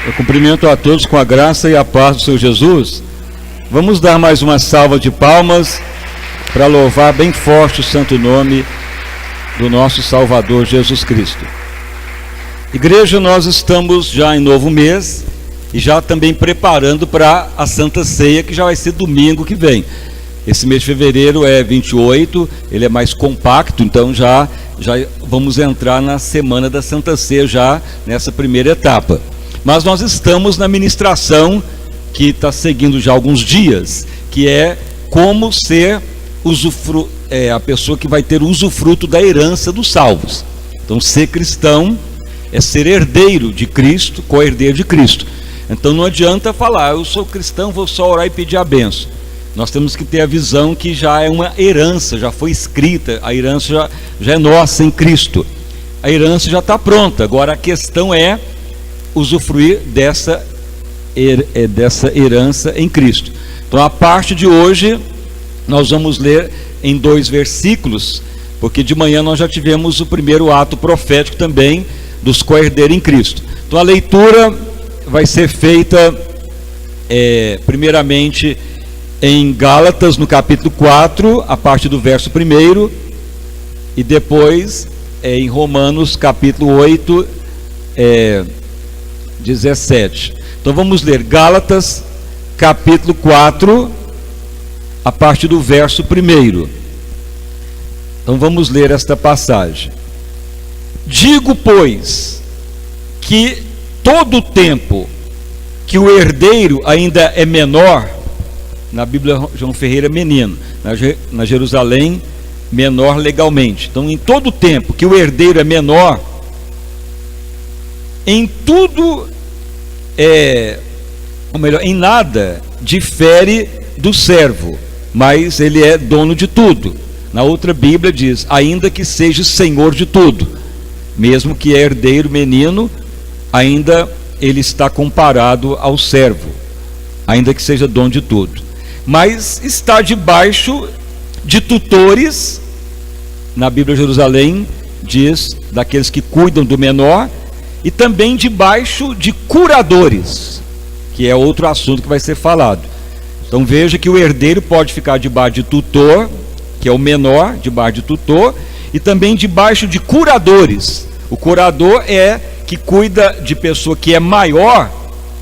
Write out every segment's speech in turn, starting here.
Eu cumprimento a todos com a graça e a paz do Senhor Jesus. Vamos dar mais uma salva de palmas para louvar bem forte o santo nome do nosso Salvador Jesus Cristo. Igreja, nós estamos já em novo mês e já também preparando para a Santa Ceia, que já vai ser domingo que vem. Esse mês de fevereiro é 28, ele é mais compacto, então já vamos entrar na semana da Santa Ceia já nessa primeira etapa. Mas nós estamos na ministração que está seguindo já alguns dias, que é como ser a pessoa que vai ter usufruto da herança dos salvos. Então, ser cristão é ser herdeiro de Cristo, co-herdeiro de Cristo. Então não adianta falar, eu sou cristão, vou só orar e pedir a bênção. Nós temos que ter a visão que já é uma herança, já foi escrita, a herança já é nossa em Cristo. A herança já está pronta, agora a questão é usufruir dessa herança em Cristo. Então, a parte de hoje nós vamos ler em 2 versículos, porque de manhã nós já tivemos o primeiro ato profético também dos co-herdeiros em Cristo. Então a leitura vai ser feita primeiramente em Gálatas, no capítulo 4, a partir do verso 1, e depois em Romanos, capítulo 8, 17. Então vamos ler Gálatas, capítulo 4, a partir do verso 1. Então vamos ler esta passagem. Digo, pois, que todo o tempo que o herdeiro ainda é menor, na Bíblia João Ferreira menino, na Jerusalém menor legalmente. Então, em todo o tempo que o herdeiro é menor, em tudo em nada difere do servo, mas ele é dono de tudo. Na outra Bíblia diz, ainda que seja senhor de tudo, mesmo que é herdeiro menino, ainda ele está comparado ao servo, ainda que seja dono de tudo, mas está debaixo de tutores. Na Bíblia Jerusalém diz, daqueles que cuidam do menor, e também debaixo de curadores, que é outro assunto que vai ser falado. Então veja que o herdeiro pode ficar debaixo de tutor, que é o menor, debaixo de tutor, e também debaixo de curadores. O curador é que cuida de pessoa que é maior,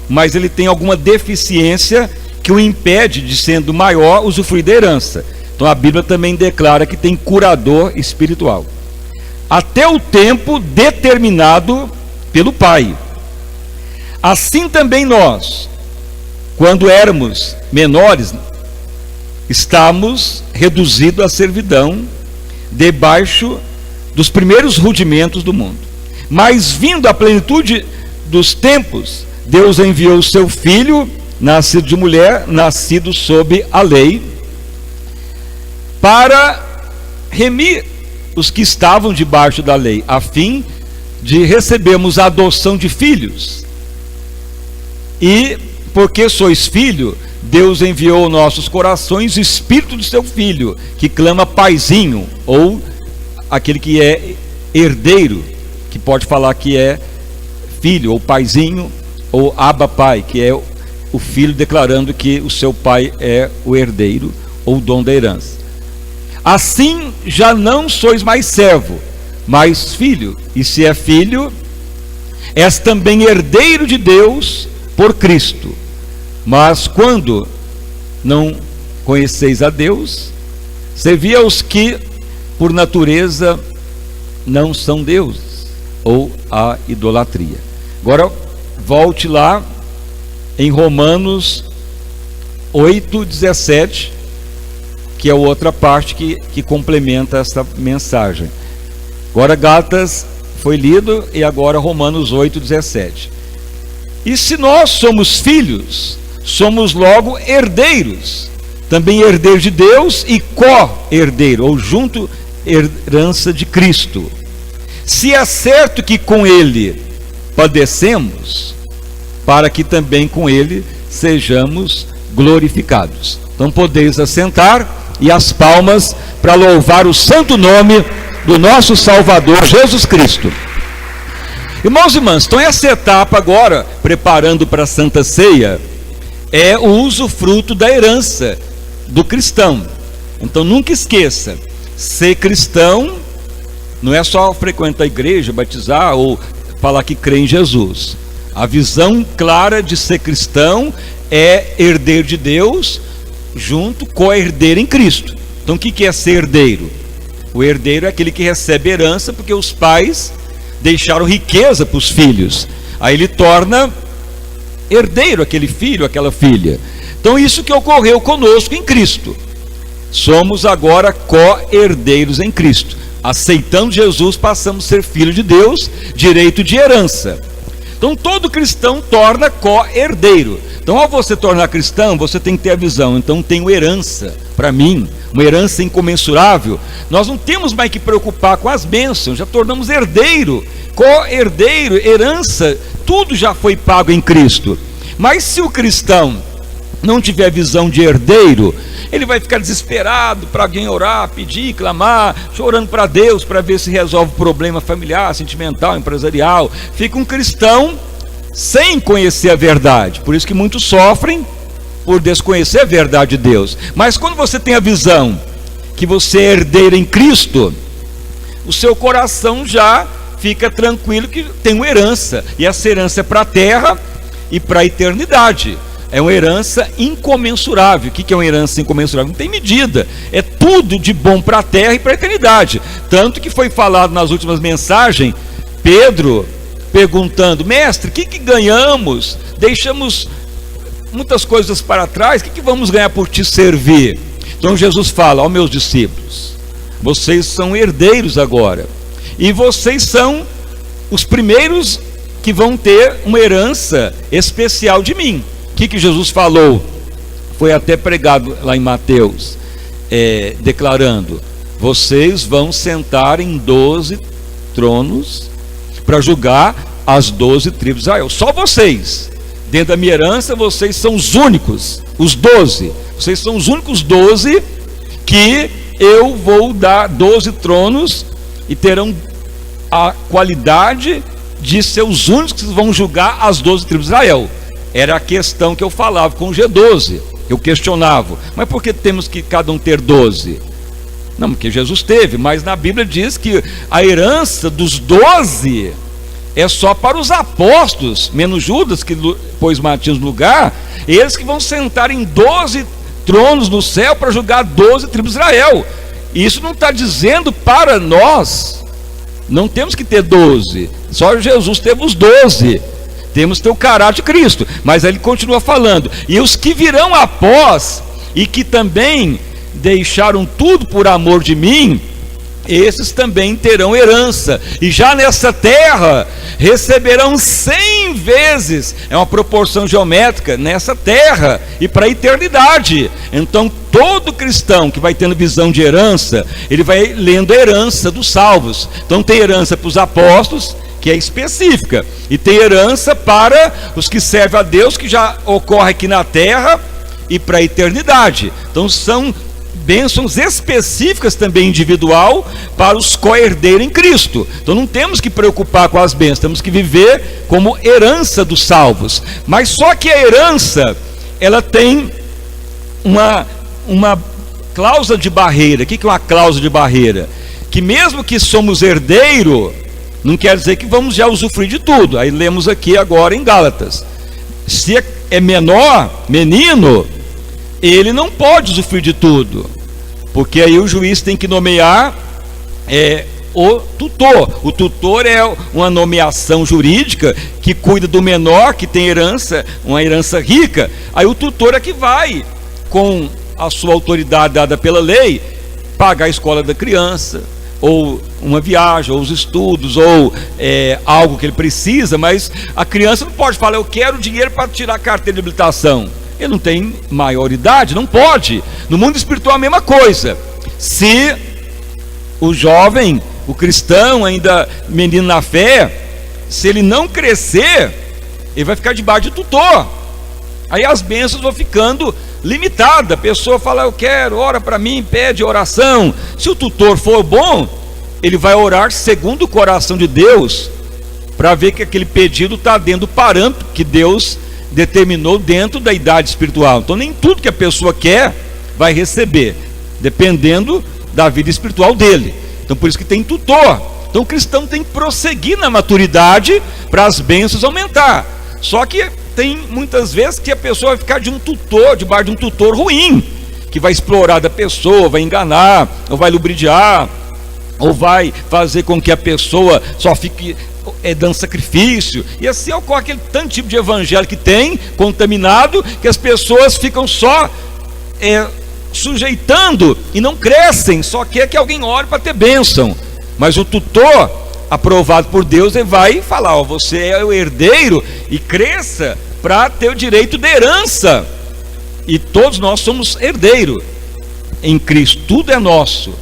mas ele tem alguma deficiência que o impede de, sendo maior, usufruir da herança. Então a Bíblia também declara que tem curador espiritual, até o tempo determinado pelo Pai. Assim também nós, quando éramos menores, estamos reduzidos à servidão, debaixo dos primeiros rudimentos do mundo. Mas vindo à plenitude dos tempos, Deus enviou o seu Filho, nascido de mulher, nascido sob a lei, para remir os que estavam debaixo da lei, a fim de recebermos a adoção de filhos. E porque sois filho, Deus enviou aos nossos corações o Espírito do seu Filho, que clama Paizinho, ou aquele que é herdeiro, que pode falar que é filho, ou Paizinho, ou Abba Pai, que é o filho declarando que o seu pai é o herdeiro, ou o dono da herança. Assim já não sois mais servo, mas filho, e se é filho, és também herdeiro de Deus por Cristo. Mas quando não conheceis a Deus, servi aos que por natureza não são deuses, ou a idolatria. Agora volte lá em Romanos 8:17, que é outra parte que complementa essa mensagem. Agora Gálatas foi lido, e agora Romanos 8:17. E se nós somos filhos, somos logo herdeiros, também herdeiros de Deus e co-herdeiro, ou junto herança de Cristo. Se é certo que com ele padecemos, para que também com ele sejamos glorificados. Então podeis assentar, e as palmas para louvar o santo nome do nosso Salvador Jesus Cristo. Irmãos e irmãs, então essa etapa agora, preparando para a Santa Ceia, é o usufruto da herança do cristão. Então nunca esqueça, ser cristão não é só frequentar a igreja, batizar ou falar que crê em Jesus. A visão clara de ser cristão é herdeiro de Deus, junto com a herdeira em Cristo. Então o que é ser herdeiro? O herdeiro é aquele que recebe herança porque os pais deixaram riqueza para os filhos. Aí ele torna herdeiro aquele filho, aquela filha. Então isso que ocorreu conosco em Cristo. Somos agora co-herdeiros em Cristo. Aceitando Jesus, passamos a ser filho de Deus, direito de herança. Então todo cristão torna co-herdeiro. Então ao você tornar cristão, você tem que ter a visão. Então tenho herança para mim, uma herança incomensurável. Nós não temos mais que preocupar com as bênçãos, já tornamos herdeiro, co-herdeiro, herança, tudo já foi pago em Cristo. Mas se o cristão não tiver visão de herdeiro, ele vai ficar desesperado para alguém orar, pedir, clamar, chorando para Deus para ver se resolve o problema familiar, sentimental, empresarial. Fica um cristão sem conhecer a verdade. Por isso que muitos sofrem por desconhecer a verdade de Deus. Mas quando você tem a visão que você é herdeiro em Cristo, o seu coração já fica tranquilo que tem uma herança, e essa herança é para a terra e para a eternidade. É uma herança incomensurável. O que é uma herança incomensurável? Não tem medida. É tudo de bom para a terra e para a eternidade. Tanto que foi falado nas últimas mensagens, Pedro perguntando: mestre, o que ganhamos? Deixamos muitas coisas para trás, o que vamos ganhar por te servir? Então Jesus fala: ó meus discípulos, vocês são herdeiros agora, e vocês são os primeiros que vão ter uma herança especial de mim. O que Jesus falou? Foi até pregado lá em Mateus, declarando: vocês vão sentar em 12 tronos para julgar as 12 tribos de Israel. Só vocês, dentro da minha herança, vocês são os únicos, os 12. Vocês são os únicos 12 que eu vou dar 12 tronos, e terão a qualidade de ser os únicos que vão julgar as 12 tribos de Israel. Era a questão que eu falava com o G12. Eu questionava: mas por que temos que cada um ter 12? Não, porque Jesus teve, mas na Bíblia diz que a herança dos 12 é só para os apóstolos, menos Judas, que pôs Matias no lugar. Eles que vão sentar em 12 tronos no céu para julgar 12 tribos de Israel. E isso não está dizendo para nós, não temos que ter 12, só Jesus teve os 12. Temos que ter o caráter de Cristo. Mas aí ele continua falando: e os que virão após, e que também deixaram tudo por amor de mim, esses também terão herança, e já nessa terra receberão 100 vezes, é uma proporção geométrica, nessa terra e para a eternidade. Então todo cristão que vai tendo visão de herança, ele vai lendo a herança dos salvos. Então tem herança para os apóstolos, que é específica, e tem herança para os que servem a Deus, que já ocorre aqui na terra e para a eternidade. Então são bênçãos específicas também individual para os co-herdeiros em Cristo. Então não temos que preocupar com as bênçãos, temos que viver como herança dos salvos. Mas só que a herança, ela tem uma cláusula de barreira. O que é uma cláusula de barreira? Que mesmo que somos herdeiro, não quer dizer que vamos já usufruir de tudo. Aí lemos aqui agora em Gálatas: se é menor, menino, ele não pode usufruir de tudo, porque aí o juiz tem que nomear o tutor. O tutor é uma nomeação jurídica que cuida do menor, que tem herança, uma herança rica. Aí o tutor é que vai, com a sua autoridade dada pela lei, pagar a escola da criança, ou uma viagem, ou os estudos, ou algo que ele precisa. Mas a criança não pode falar: eu quero dinheiro para tirar a carteira de habilitação. Ele não tem maioridade, não pode. No mundo espiritual a mesma coisa. Se o jovem, o cristão, ainda menino na fé, se ele não crescer, ele vai ficar debaixo de tutor. Aí as bênçãos vão ficando limitadas. A pessoa fala: eu quero, ora para mim, pede oração. Se o tutor for bom, ele vai orar segundo o coração de Deus, para ver que aquele pedido está dentro do parâmetro que Deus determinou dentro da idade espiritual. Então nem tudo que a pessoa quer vai receber, dependendo da vida espiritual dele. Então por isso que tem tutor. Então o cristão tem que prosseguir na maturidade para as bênçãos aumentar. Só que tem muitas vezes que a pessoa vai ficar debaixo de um tutor ruim, que vai explorar da pessoa, vai enganar, ou vai lubridiar, ou vai fazer com que a pessoa só fique dando sacrifício. E assim ocorre aquele tanto tipo de evangelho que tem, contaminado, que as pessoas ficam só sujeitando e não crescem, só quer que alguém ore para ter bênção. Mas o tutor aprovado por Deus, ele vai falar: ó, você é o herdeiro e cresça para ter o direito de herança. E todos nós somos herdeiros em Cristo, tudo é nosso.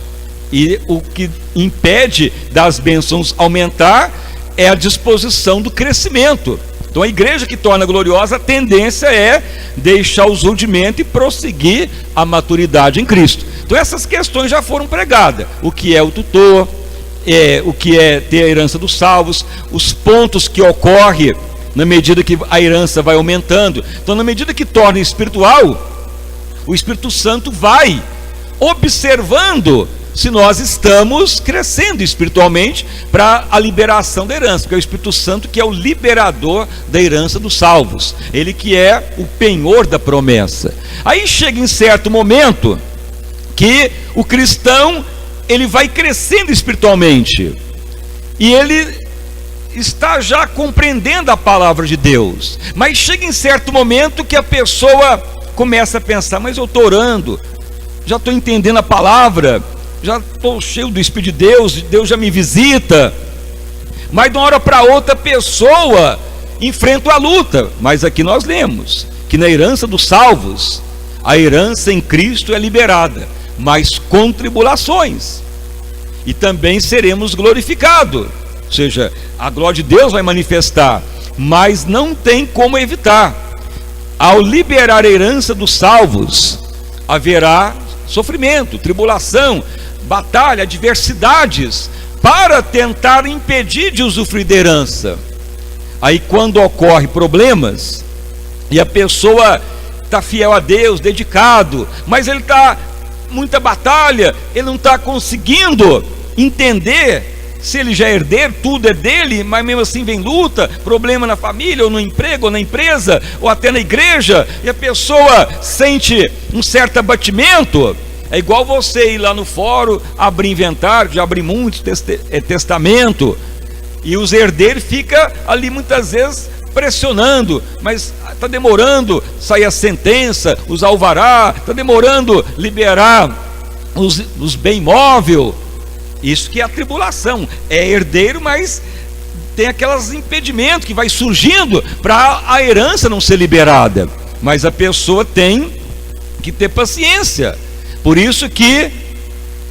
E o que impede das bênçãos aumentar é a disposição do crescimento. Então a igreja que torna gloriosa, a tendência é deixar os rudimentos e prosseguir a maturidade em Cristo. Então essas questões já foram pregadas: o que é o tutor, o que é ter a herança dos salvos, os pontos que ocorrem na medida que a herança vai aumentando. Então na medida que torna espiritual, o Espírito Santo vai observando se nós estamos crescendo espiritualmente para a liberação da herança, porque é o Espírito Santo que é o liberador da herança dos salvos, ele que é o penhor da promessa. Aí chega em certo momento que o cristão, ele vai crescendo espiritualmente, e ele está já compreendendo a palavra de Deus, mas chega em certo momento que a pessoa começa a pensar: mas eu estou orando, já estou entendendo a palavra, já estou cheio do Espírito de Deus, Deus já me visita, mas de uma hora para outra a pessoa enfrenta a luta. Mas aqui nós lemos que na herança dos salvos, a herança em Cristo é liberada, mas com tribulações, e também seremos glorificados, ou seja, a glória de Deus vai manifestar, mas não tem como evitar. Ao liberar a herança dos salvos, haverá sofrimento, tribulação, batalha, adversidades, para tentar impedir de usufruir da herança. Aí quando ocorre problemas, e a pessoa está fiel a Deus, dedicado, mas ele está muita batalha, ele não está conseguindo entender se ele já é herdeiro, tudo é dele, mas mesmo assim vem luta, problema na família, ou no emprego, ou na empresa, ou até na igreja, e a pessoa sente um certo abatimento. É igual você ir lá no fórum, abrir inventário, já abri muito testamento, e os herdeiros ficam ali muitas vezes pressionando: mas está demorando sair a sentença, os alvará, está demorando liberar os bem imóvel. Isso que é a tribulação, é herdeiro, mas tem aqueles impedimentos que vai surgindo para a herança não ser liberada. Mas a pessoa tem que ter paciência. Por isso que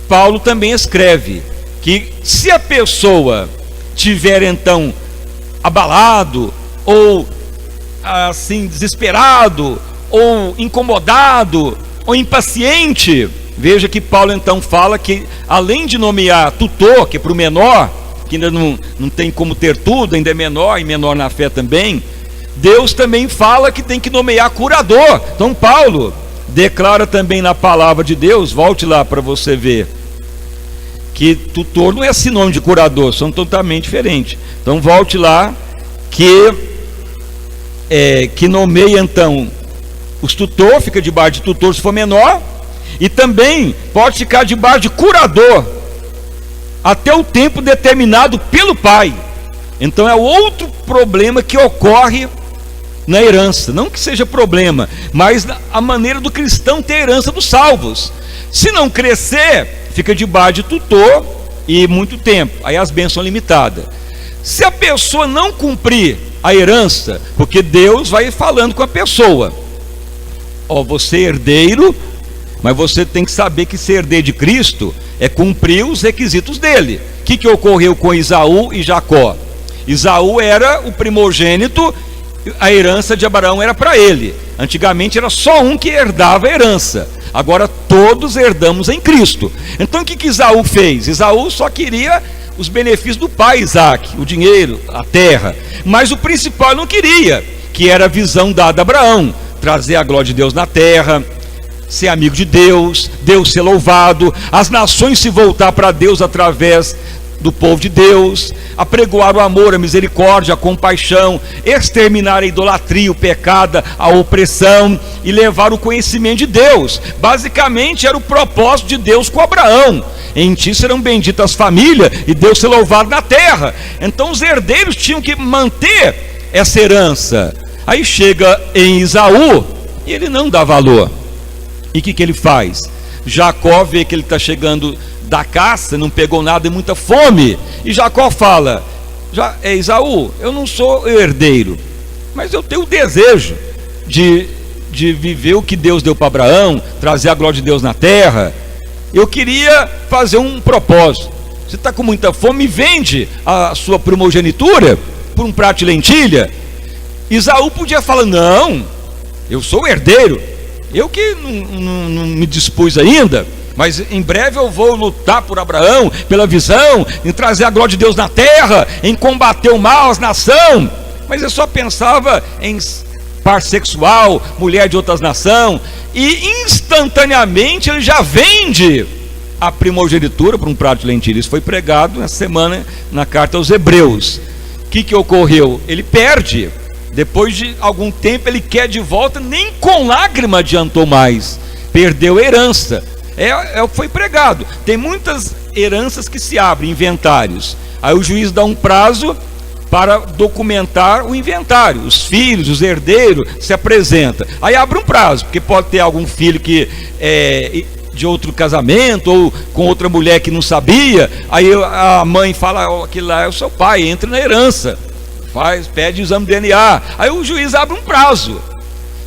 Paulo também escreve que se a pessoa tiver então abalado, ou assim desesperado, ou incomodado, ou impaciente, veja que Paulo então fala que além de nomear tutor, que é para o menor, que ainda não tem como ter tudo, ainda é menor, e menor na fé também, Deus também fala que tem que nomear curador. Então Paulo declara também na palavra de Deus, volte lá para você ver, que tutor não é sinônimo de curador, são totalmente diferentes. Então volte lá, que nomeia então os tutores, fica debaixo de tutor se for menor, e também pode ficar debaixo de curador até o tempo determinado pelo pai. Então é outro problema que ocorre na herança, não que seja problema, mas a maneira do cristão ter a herança dos salvos. Se não crescer, fica debaixo de tutor e muito tempo, aí as bênçãos são limitadas. Se a pessoa não cumprir a herança, porque Deus vai falando com a pessoa: ó, você é herdeiro, mas você tem que saber que ser herdeiro de Cristo é cumprir os requisitos dele. O que ocorreu com Esaú e Jacó? Esaú era o primogênito, a herança de Abraão era para ele. Antigamente era só um que herdava a herança, agora todos herdamos em Cristo. Então o que Esaú fez? Esaú só queria os benefícios do pai Isaac, o dinheiro, a terra. Mas o principal ele não queria, que era a visão dada a Abraão: trazer a glória de Deus na terra, ser amigo de Deus, Deus ser louvado, as nações se voltar para Deus através do povo de Deus, apregoar o amor, a misericórdia, a compaixão, exterminar a idolatria, o pecado, a opressão e levar o conhecimento de Deus. Basicamente era o propósito de Deus com Abraão: em ti serão benditas as famílias e Deus ser louvado na terra. Então os herdeiros tinham que manter essa herança. Aí chega em Esaú e ele não dá valor. E o que ele faz? Jacó vê que ele está chegando da caça, não pegou nada e muita fome, e Jacó fala: Esaú, eu não sou herdeiro, mas eu tenho o desejo de viver o que Deus deu para Abraão, trazer a glória de Deus na terra. Eu queria fazer um propósito. Você está com muita fome, vende a sua primogenitura por um prato de lentilha. Esaú podia falar: não, eu sou o herdeiro, eu que não me dispus ainda, mas em breve eu vou lutar por Abraão, pela visão, em trazer a glória de Deus na terra, em combater o mal, as nações. Mas ele só pensava em par sexual, mulher de outras nações, e instantaneamente ele já vende a primogenitura por um prato de lentilha. Isso foi pregado essa semana na carta aos Hebreus. O que ocorreu? Ele perde. Depois de algum tempo ele quer de volta, nem com lágrima adiantou mais, perdeu a herança. É o que foi pregado. Tem muitas heranças que se abrem, inventários. Aí o juiz dá um prazo para documentar o inventário. Os filhos, os herdeiros se apresentam. Aí abre um prazo, porque pode ter algum filho que é de outro casamento, ou com outra mulher que não sabia. Aí a mãe fala: aquele lá é o seu pai, entra na herança, pede o exame de DNA. Aí o juiz abre um prazo.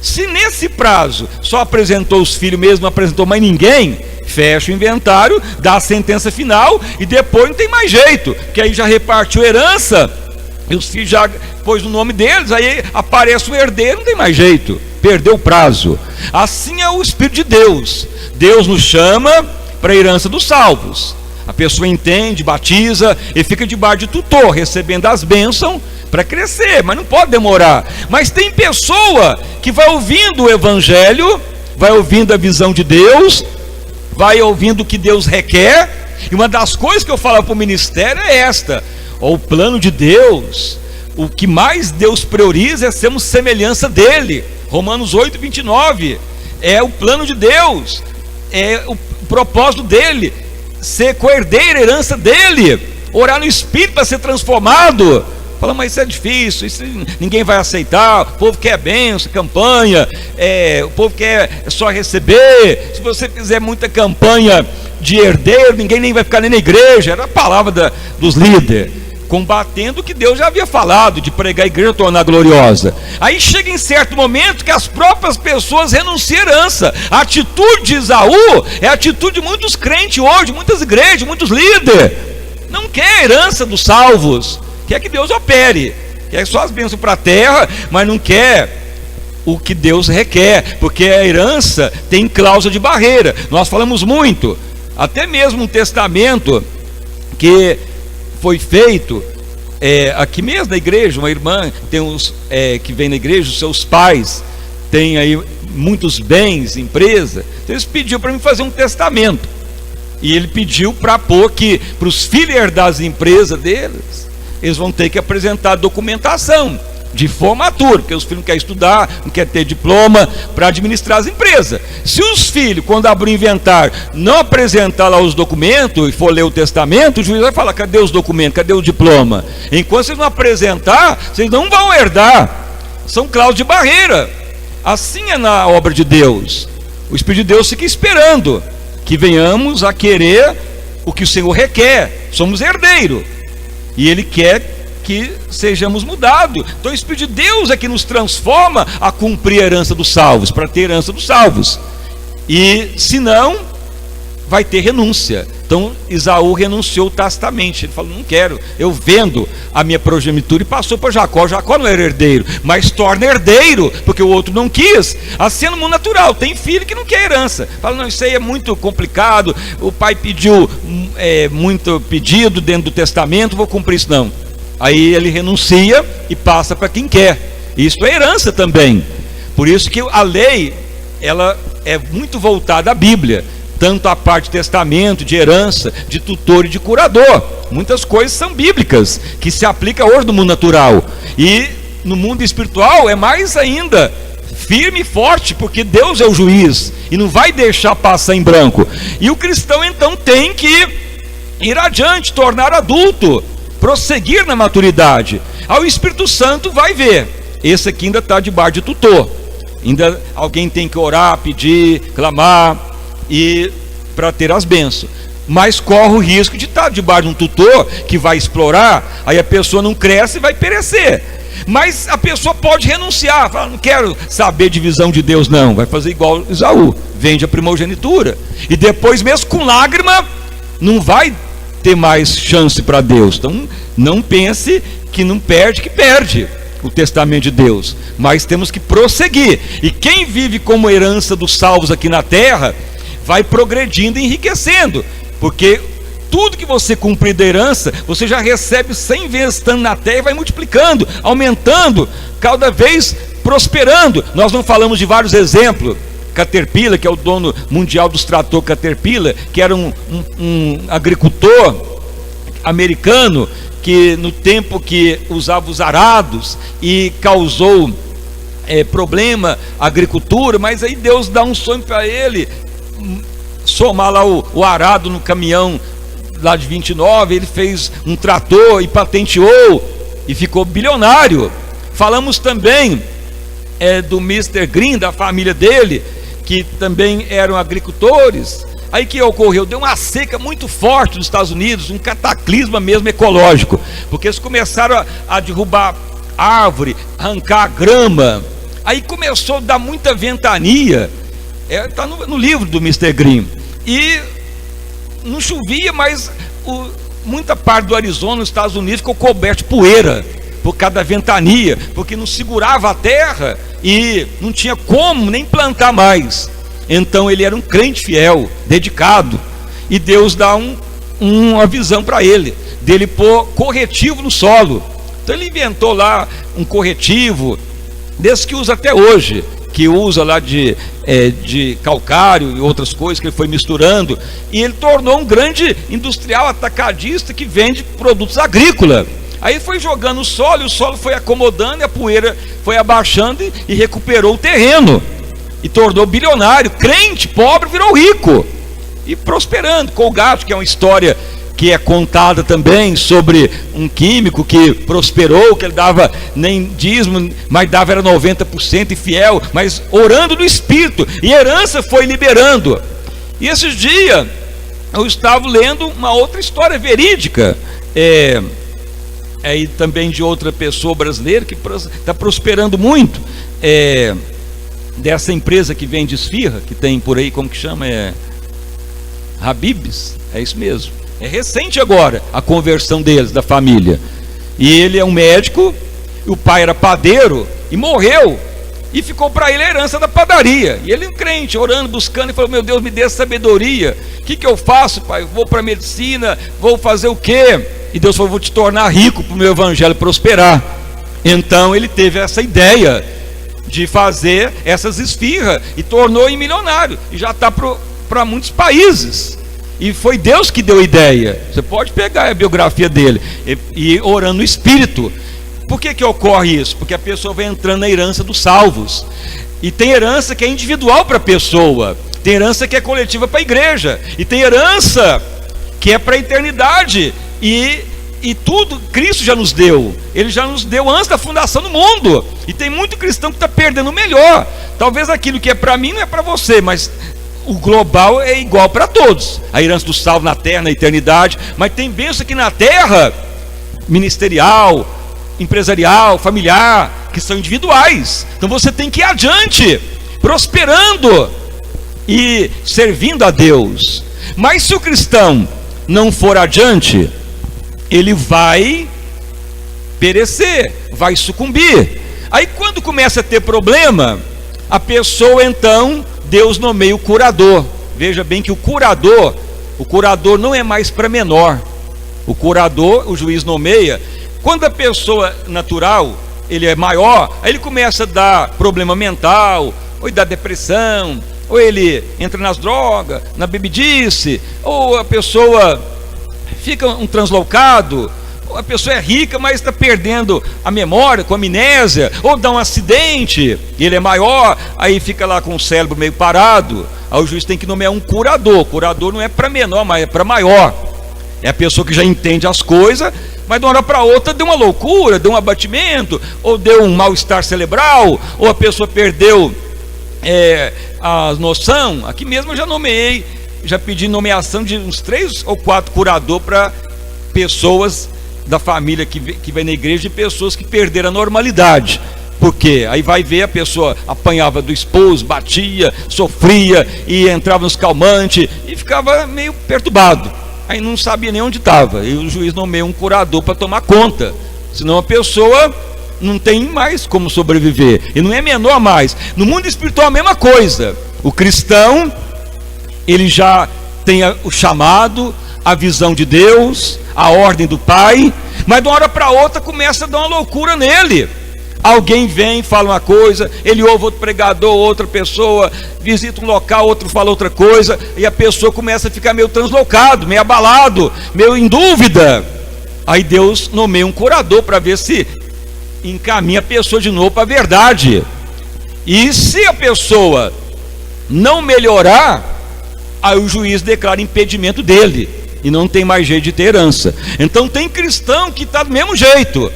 Se nesse prazo só apresentou os filhos mesmo, não apresentou mais ninguém, fecha o inventário, dá a sentença final e depois não tem mais jeito, que aí já repartiu a herança e os filhos já pôs o nome deles, aí aparece o herdeiro, não tem mais jeito, perdeu o prazo. Assim é o Espírito de Deus. Deus nos chama para a herança dos salvos. A pessoa entende, batiza e fica debaixo de tutor, recebendo as bênçãos para crescer, mas não pode demorar. Mas tem pessoa que vai ouvindo o evangelho, vai ouvindo a visão de Deus, vai ouvindo o que Deus requer, e uma das coisas que eu falo para o ministério é esta: o plano de Deus, o que mais Deus prioriza é sermos semelhança dele. Romanos 8:29 é o plano de Deus, é o propósito dele, ser coerdeiro, herança dele, orar no Espírito para ser transformado. Fala: mas isso é difícil, isso ninguém vai aceitar, o povo quer bênção, campanha, o povo quer só receber. Se você fizer muita campanha de herdeiro, ninguém nem vai ficar nem na igreja. Era a palavra dos líderes, combatendo o que Deus já havia falado, de pregar a igreja, tornar gloriosa. Aí chega em certo momento que as próprias pessoas renunciam à herança. A atitude de Esaú é a atitude de muitos crentes hoje, muitas igrejas, muitos líderes. Não quer a herança dos salvos, quer que Deus opere, quer só as bênçãos para a terra, mas não quer o que Deus requer, porque a herança tem cláusula de barreira. Nós falamos muito, até mesmo um testamento que foi feito aqui mesmo na igreja. Uma irmã tem que vem na igreja, os seus pais têm aí muitos bens, empresa, então eles pediram para mim fazer um testamento, e ele pediu para pôr que para os filhos herdar as empresas deles, eles vão ter que apresentar documentação de formatura, porque os filhos não querem estudar, não querem ter diploma para administrar as empresas. Se os filhos, quando abrir o inventário, não apresentar lá os documentos e for ler o testamento, o juiz vai falar: cadê os documentos, cadê o diploma? Enquanto vocês não apresentar, vocês não vão herdar. São cláusulas de barreira. Assim é na obra de Deus. O Espírito de Deus fica esperando que venhamos a querer o que o Senhor requer. Somos herdeiros, e Ele quer que sejamos mudados. Então o Espírito de Deus é que nos transforma a cumprir a herança dos salvos, para ter a herança dos salvos. E se não, vai ter renúncia. Então Esaú renunciou tacitamente. Ele falou: não quero, eu vendo a minha progenitura, e passou para Jacó. Jacó não era herdeiro, mas torna herdeiro, porque o outro não quis. Assim é no mundo natural, tem filho que não quer herança, fala: não, isso aí é muito complicado, o pai pediu muito pedido dentro do testamento, vou cumprir isso não. Aí ele renuncia e passa para quem quer. Isso é herança também. Por isso que a lei, ela é muito voltada à Bíblia, tanto a parte de testamento, de herança, de tutor e de curador. Muitas coisas são bíblicas, que se aplicam hoje no mundo natural. E no mundo espiritual é mais ainda firme e forte, porque Deus é o juiz e não vai deixar passar em branco. E o cristão então tem que ir adiante, tornar adulto, prosseguir na maturidade. Aí o Espírito Santo vai ver: esse aqui ainda está debaixo de tutor, ainda alguém tem que orar, pedir, clamar, e para ter as bênçãos. Mas corre o risco de estar debaixo de um tutor que vai explorar, aí a pessoa não cresce e vai perecer. Mas a pessoa pode renunciar, falar: não quero saber de visão de Deus não, vai fazer igual Esaú, vende a primogenitura, e depois mesmo com lágrima não vai ter mais chance para Deus. Então não pense que não perde, que perde o testamento de Deus, mas temos que prosseguir. E quem vive como herança dos salvos aqui na terra vai progredindo e enriquecendo, porque tudo que você cumprir da herança, você já recebe 100 vezes estando na terra, e vai multiplicando, aumentando, cada vez prosperando. Nós não falamos de vários exemplos. Caterpillar, que é o dono mundial dos tratores Caterpillar, que era um agricultor americano, que no tempo que usava os arados e causou problema à agricultura, mas aí Deus dá um sonho para ele, somar lá o arado no caminhão lá de 29, ele fez um trator e patenteou e ficou bilionário. Falamos também do Mr. Green, da família dele, que também eram agricultores. Aí que ocorreu? Deu uma seca muito forte nos Estados Unidos, um cataclisma mesmo ecológico, porque eles começaram a derrubar árvore, arrancar grama. Aí começou a dar muita ventania, está no livro do Mr. Green, e não chovia, mas muita parte do Arizona, nos Estados Unidos, ficou coberto de poeira por causa da ventania, porque não segurava a terra e não tinha como nem plantar mais. Então ele era um crente fiel, dedicado, e Deus dá uma visão para ele, dele pôr corretivo no solo. Então ele inventou lá um corretivo desse que usa até hoje, que usa lá de calcário e outras coisas que ele foi misturando, e ele tornou um grande industrial atacadista que vende produtos agrícolas. Aí foi jogando o solo, e o solo foi acomodando, e a poeira foi abaixando e recuperou o terreno, e tornou bilionário. Crente, pobre, virou rico e prosperando. Colgate, que é uma história que é contada também sobre um químico que prosperou, que ele dava nem dízimo, mas dava era 90% e fiel, mas orando no Espírito, e herança foi liberando. E esses dias eu estava lendo uma outra história verídica, e também de outra pessoa brasileira que está prosperando muito, dessa empresa que vende esfirra, que tem por aí, como que chama? Habib's, é isso mesmo. É recente agora a conversão deles, da família. E ele é um médico, o pai era padeiro e morreu, e ficou para ele a herança da padaria. E ele, um crente, orando, buscando, e falou: meu Deus, me dê sabedoria, o que eu faço, pai? Vou para a medicina, vou fazer o quê? E Deus falou: vou te tornar rico para o meu evangelho prosperar. Então ele teve essa ideia de fazer essas esfirras, e tornou em milionário, e já está para muitos países. E foi Deus que deu a ideia. Você pode pegar a biografia dele e orando no Espírito. Por que ocorre isso? Porque a pessoa vai entrando na herança dos salvos. E tem herança que é individual para a pessoa, tem herança que é coletiva para a igreja, e tem herança que é para a eternidade. E tudo Cristo já nos deu. Ele já nos deu antes da fundação do mundo. E tem muito cristão que está perdendo o melhor. Talvez aquilo que é para mim não é para você, mas o global é igual para todos. A herança do salvo na terra, na eternidade. Mas tem bênção aqui na terra, ministerial, empresarial, familiar, que são individuais. Então você tem que ir adiante, prosperando e servindo a Deus. Mas se o cristão não for adiante, ele vai perecer, vai sucumbir. Aí quando começa a ter problema, a pessoa então, Deus nomeia o curador. Veja bem que o curador não é mais para menor. O curador, o juiz nomeia. Quando a pessoa natural, ele é maior, aí ele começa a dar problema mental, ou dá depressão, ou ele entra nas drogas, na bebidice, ou a pessoa fica um translocado, ou a pessoa é rica, mas está perdendo a memória, com amnésia, ou dá um acidente, ele é maior, aí fica lá com o cérebro meio parado. Aí o juiz tem que nomear um curador. Curador não é para menor, mas é para maior. É a pessoa que já entende as coisas, mas de uma hora para outra deu uma loucura, deu um abatimento, ou deu um mal-estar cerebral, ou a pessoa perdeu a noção. Aqui mesmo eu já nomeei, já pedi nomeação de uns 3 ou 4 curadores para pessoas da família que vai na igreja, de pessoas que perderam a normalidade. Porque aí vai ver, a pessoa apanhava do esposo, batia, sofria e entrava nos calmantes e ficava meio perturbado. Aí não sabia nem onde estava. E o juiz nomeia um curador para tomar conta. Senão a pessoa não tem mais como sobreviver. E não é menor mais. No mundo espiritual a mesma coisa. O cristão, ele já tem o chamado, a visão de Deus, a ordem do Pai, mas de uma hora para outra começa a dar uma loucura nele. Alguém vem, fala uma coisa, ele ouve outro pregador, outra pessoa, visita um local, outro fala outra coisa, e a pessoa começa a ficar meio translocado, meio abalado, meio em dúvida. Aí Deus nomeia um curador para ver se encaminha a pessoa de novo para a verdade. E se a pessoa não melhorar, aí o juiz declara impedimento dele, e não tem mais jeito de ter herança. Então tem cristão que está do mesmo jeito.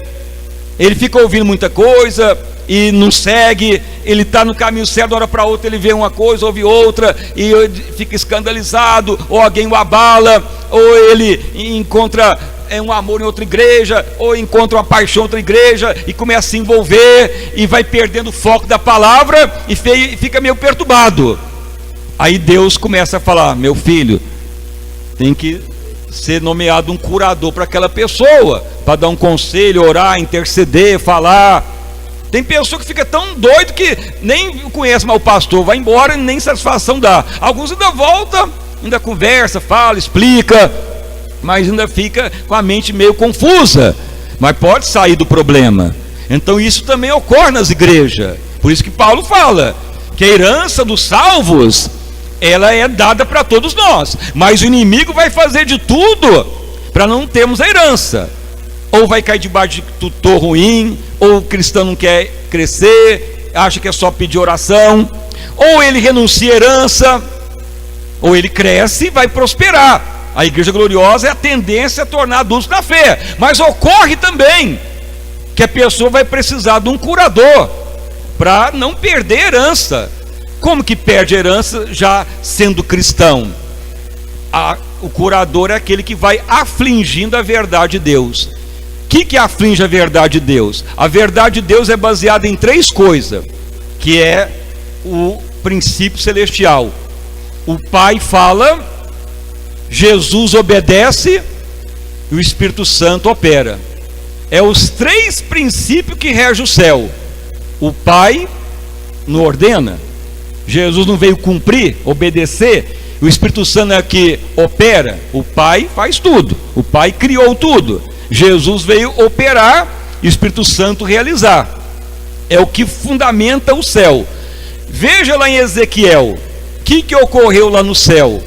Ele fica ouvindo muita coisa e não segue, ele está no caminho certo, de uma hora para outra ele vê uma coisa, ouve outra, e fica escandalizado, ou alguém o abala, ou ele encontra um amor em outra igreja, ou encontra uma paixão em outra igreja, e começa a se envolver, e vai perdendo o foco da palavra, e fica meio perturbado. Aí Deus começa a falar: meu filho, tem que ser nomeado um curador para aquela pessoa, para dar um conselho, orar, interceder, falar. Tem pessoa que fica tão doido que nem conhece mais o pastor, vai embora e nem satisfação dá. Alguns ainda voltam, ainda conversa, fala, explica, mas ainda fica com a mente meio confusa, mas pode sair do problema. Então isso também ocorre nas igrejas. Por isso que Paulo fala que a herança dos salvos, ela é dada para todos nós, mas o inimigo vai fazer de tudo para não termos a herança. Ou vai cair debaixo de tutor ruim, ou o cristão não quer crescer, acha que é só pedir oração, ou ele renuncia à herança, ou ele cresce e vai prosperar. A igreja gloriosa é a tendência a tornar adultos na fé, mas ocorre também que a pessoa vai precisar de um curador para não perder a herança. Como que perde a herança já sendo cristão? O curador é aquele que vai afligindo a verdade de Deus. O que aflige a verdade de Deus? A verdade de Deus é baseada em 3 coisas, que é o princípio celestial. O Pai fala, Jesus obedece e o Espírito Santo opera. É os 3 princípios que regem o céu. O Pai não ordena, Jesus não veio cumprir, obedecer, o Espírito Santo é que opera. O Pai faz tudo, o Pai criou tudo, Jesus veio operar e o Espírito Santo realizar. É o que fundamenta o céu. Veja lá em Ezequiel, o que ocorreu lá no céu?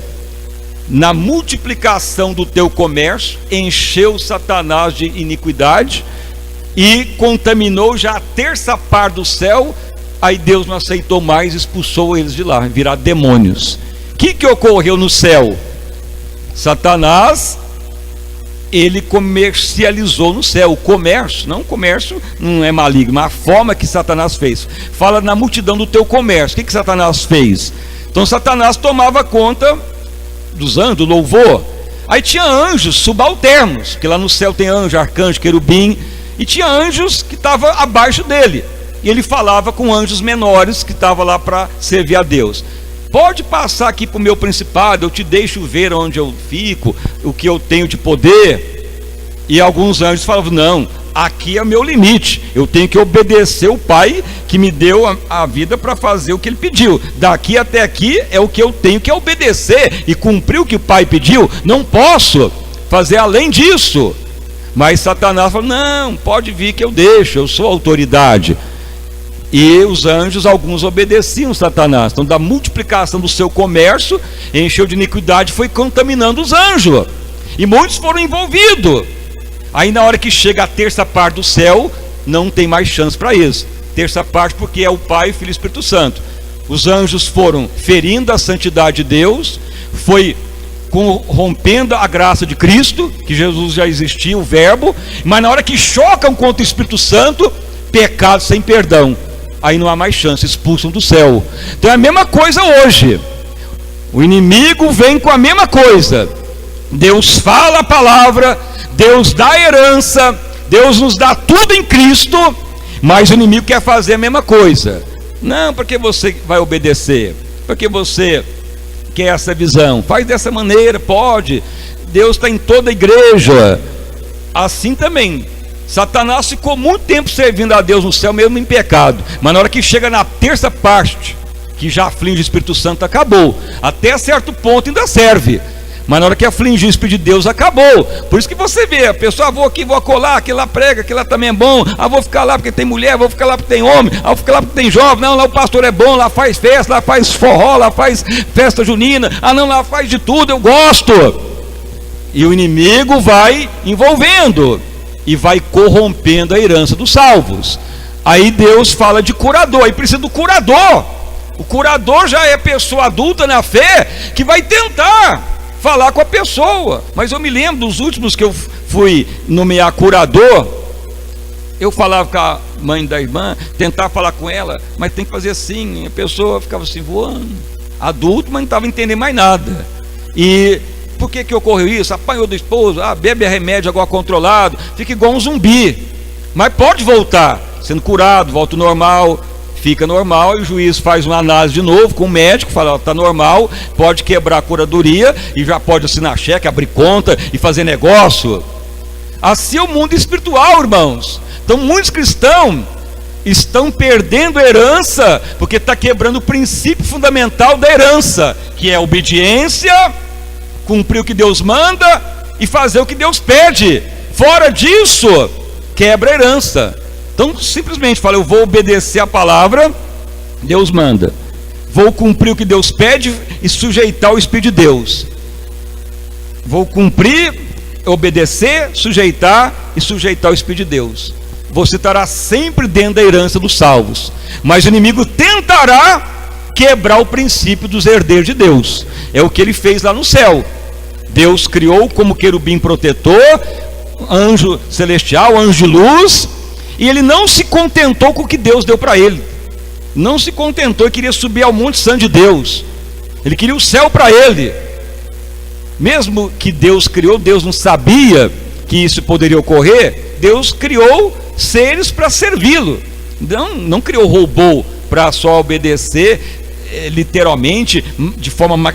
Na multiplicação do teu comércio, encheu Satanás de iniquidade e contaminou já a 1/3 parte do céu. Aí Deus não aceitou mais, expulsou eles de lá, viraram demônios. O que ocorreu no céu? Satanás, ele comercializou no céu. O comércio não é maligno, mas a forma que Satanás fez. Fala na multidão do teu comércio. O que Satanás fez? Então Satanás tomava conta dos anjos, do louvor. Aí tinha anjos subalternos, porque lá no céu tem anjo, arcanjo, querubim, e tinha anjos que estavam abaixo dele. E ele falava com anjos menores que estavam lá para servir a Deus. pode passar aqui para o meu principado, eu te deixo ver onde eu fico, o que eu tenho de poder. E alguns anjos falavam, não, aqui é o meu limite, eu tenho que obedecer o Pai que me deu a vida para fazer o que Ele pediu. Daqui até aqui é o que eu tenho que obedecer e cumprir o que o Pai pediu, não posso fazer além disso. Mas Satanás falou, não, pode vir que eu deixo, eu sou autoridade. E os anjos, alguns obedeciam Satanás. Então da multiplicação do seu comércio, encheu de iniquidade, foi contaminando os anjos, e muitos foram envolvidos. Aí na hora que chega a terça parte do céu, não tem mais chance para isso. Terça parte porque é o Pai, o Filho e o Espírito Santo. Os anjos foram ferindo a santidade de Deus, foi corrompendo a graça de Cristo, que Jesus já existia, o verbo. Mas na hora que chocam contra o Espírito Santo, pecado sem perdão, aí não há mais chance, expulsam do céu. Então é a mesma coisa hoje, o inimigo vem com a mesma coisa. Deus fala a palavra, Deus dá a herança, Deus nos dá tudo em Cristo, mas o inimigo quer fazer a mesma coisa. Não, porque você vai obedecer, porque você quer essa visão, faz dessa maneira, pode. Deus está em toda a igreja. Assim também Satanás ficou muito tempo servindo a Deus no céu, mesmo em pecado, mas na hora que chega na terça parte, que já aflige o Espírito Santo, acabou. Até certo ponto ainda serve, mas na hora que afligir o Espírito de Deus, acabou. Por isso que você vê, a pessoa, vou aqui, vou acolá, aquele lá prega, aquele lá também é bom, vou ficar lá porque tem mulher, vou ficar lá porque tem homem, vou ficar lá porque tem jovem, não, lá o pastor é bom, lá faz festa, lá faz forró, lá faz festa junina, não, lá faz de tudo, eu gosto. E o inimigo vai envolvendo e vai corrompendo a herança dos salvos. Aí Deus fala de curador, aí precisa do curador. O curador já é pessoa adulta na fé, que vai tentar falar com a pessoa. Mas eu me lembro dos últimos que eu fui nomear curador, eu falava com a mãe da irmã, tentar falar com ela, mas tem que fazer assim. A pessoa ficava assim voando, adulto, mas não estava entendendo mais nada. E por que ocorreu isso? Apanhou do esposo, bebe remédio agora controlado, fica igual um zumbi, mas pode voltar, sendo curado, volta ao normal, fica normal, e o juiz faz uma análise de novo com o médico, fala, está normal, pode quebrar a curadoria, e já pode assinar cheque, abrir conta e fazer negócio. Assim é o mundo espiritual, irmãos. Então muitos cristãos estão perdendo a herança, porque está quebrando o princípio fundamental da herança, que é a obediência, cumprir o que Deus manda e fazer o que Deus pede. Fora disso, quebra a herança. Então simplesmente fala, eu vou obedecer a palavra, Deus manda, vou cumprir o que Deus pede e sujeitar o Espírito de Deus. Vou cumprir, obedecer, sujeitar e sujeitar o Espírito de Deus. Você estará sempre dentro da herança dos salvos, mas o inimigo tentará quebrar o princípio dos herdeiros de Deus. É o que ele fez lá no céu. Deus criou como querubim protetor, anjo celestial, anjo de luz, e ele não se contentou com o que Deus deu para ele. Não se contentou, ele queria subir ao Monte Santo de Deus. Ele queria o céu para ele. Mesmo que Deus criou, Deus não sabia que isso poderia ocorrer. Deus criou seres para servi-lo. Não criou robô para só obedecer, literalmente, de forma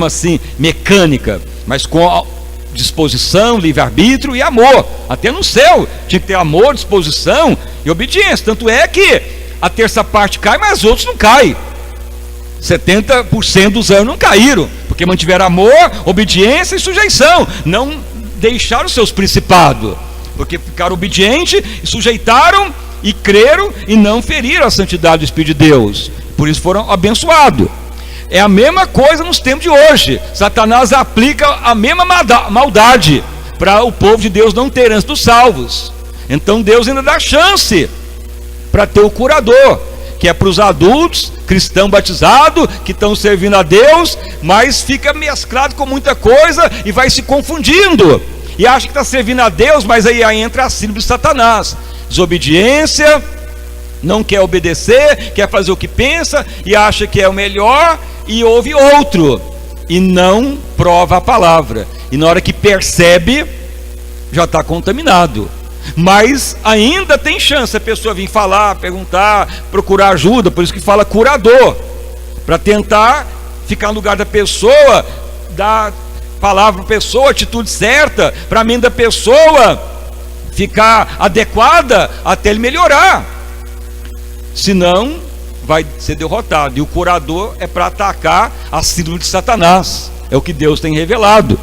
assim, mecânica, mas com disposição, livre-arbítrio e amor. Até no céu tinha que ter amor, disposição e obediência. Tanto é que a terça parte cai, mas os outros não caem. 70% dos anjos não caíram, porque mantiveram amor, obediência e sujeição. Não deixaram seus principados, porque ficaram obedientes, sujeitaram e creram e não feriram a santidade do Espírito de Deus. Por isso foram abençoados. É a mesma coisa nos tempos de hoje. Satanás aplica a mesma maldade para o povo de Deus não ter herança dos salvos. Então Deus ainda dá chance para ter o curador, que é para os adultos, cristãos batizados, que estão servindo a Deus, mas fica mesclado com muita coisa e vai se confundindo, e acha que está servindo a Deus, mas aí entra a síndrome de Satanás: desobediência, não quer obedecer, quer fazer o que pensa e acha que é o melhor, e ouve outro e não prova a palavra, e na hora que percebe já está contaminado. Mas ainda tem chance a pessoa vir falar, perguntar, procurar ajuda. Por isso que fala curador, para tentar ficar no lugar da pessoa, dar palavra para a pessoa, atitude certa, para a mente da pessoa ficar adequada até ele melhorar. Senão vai ser derrotado. E o curador é para atacar a síndrome de Satanás. É o que Deus tem revelado.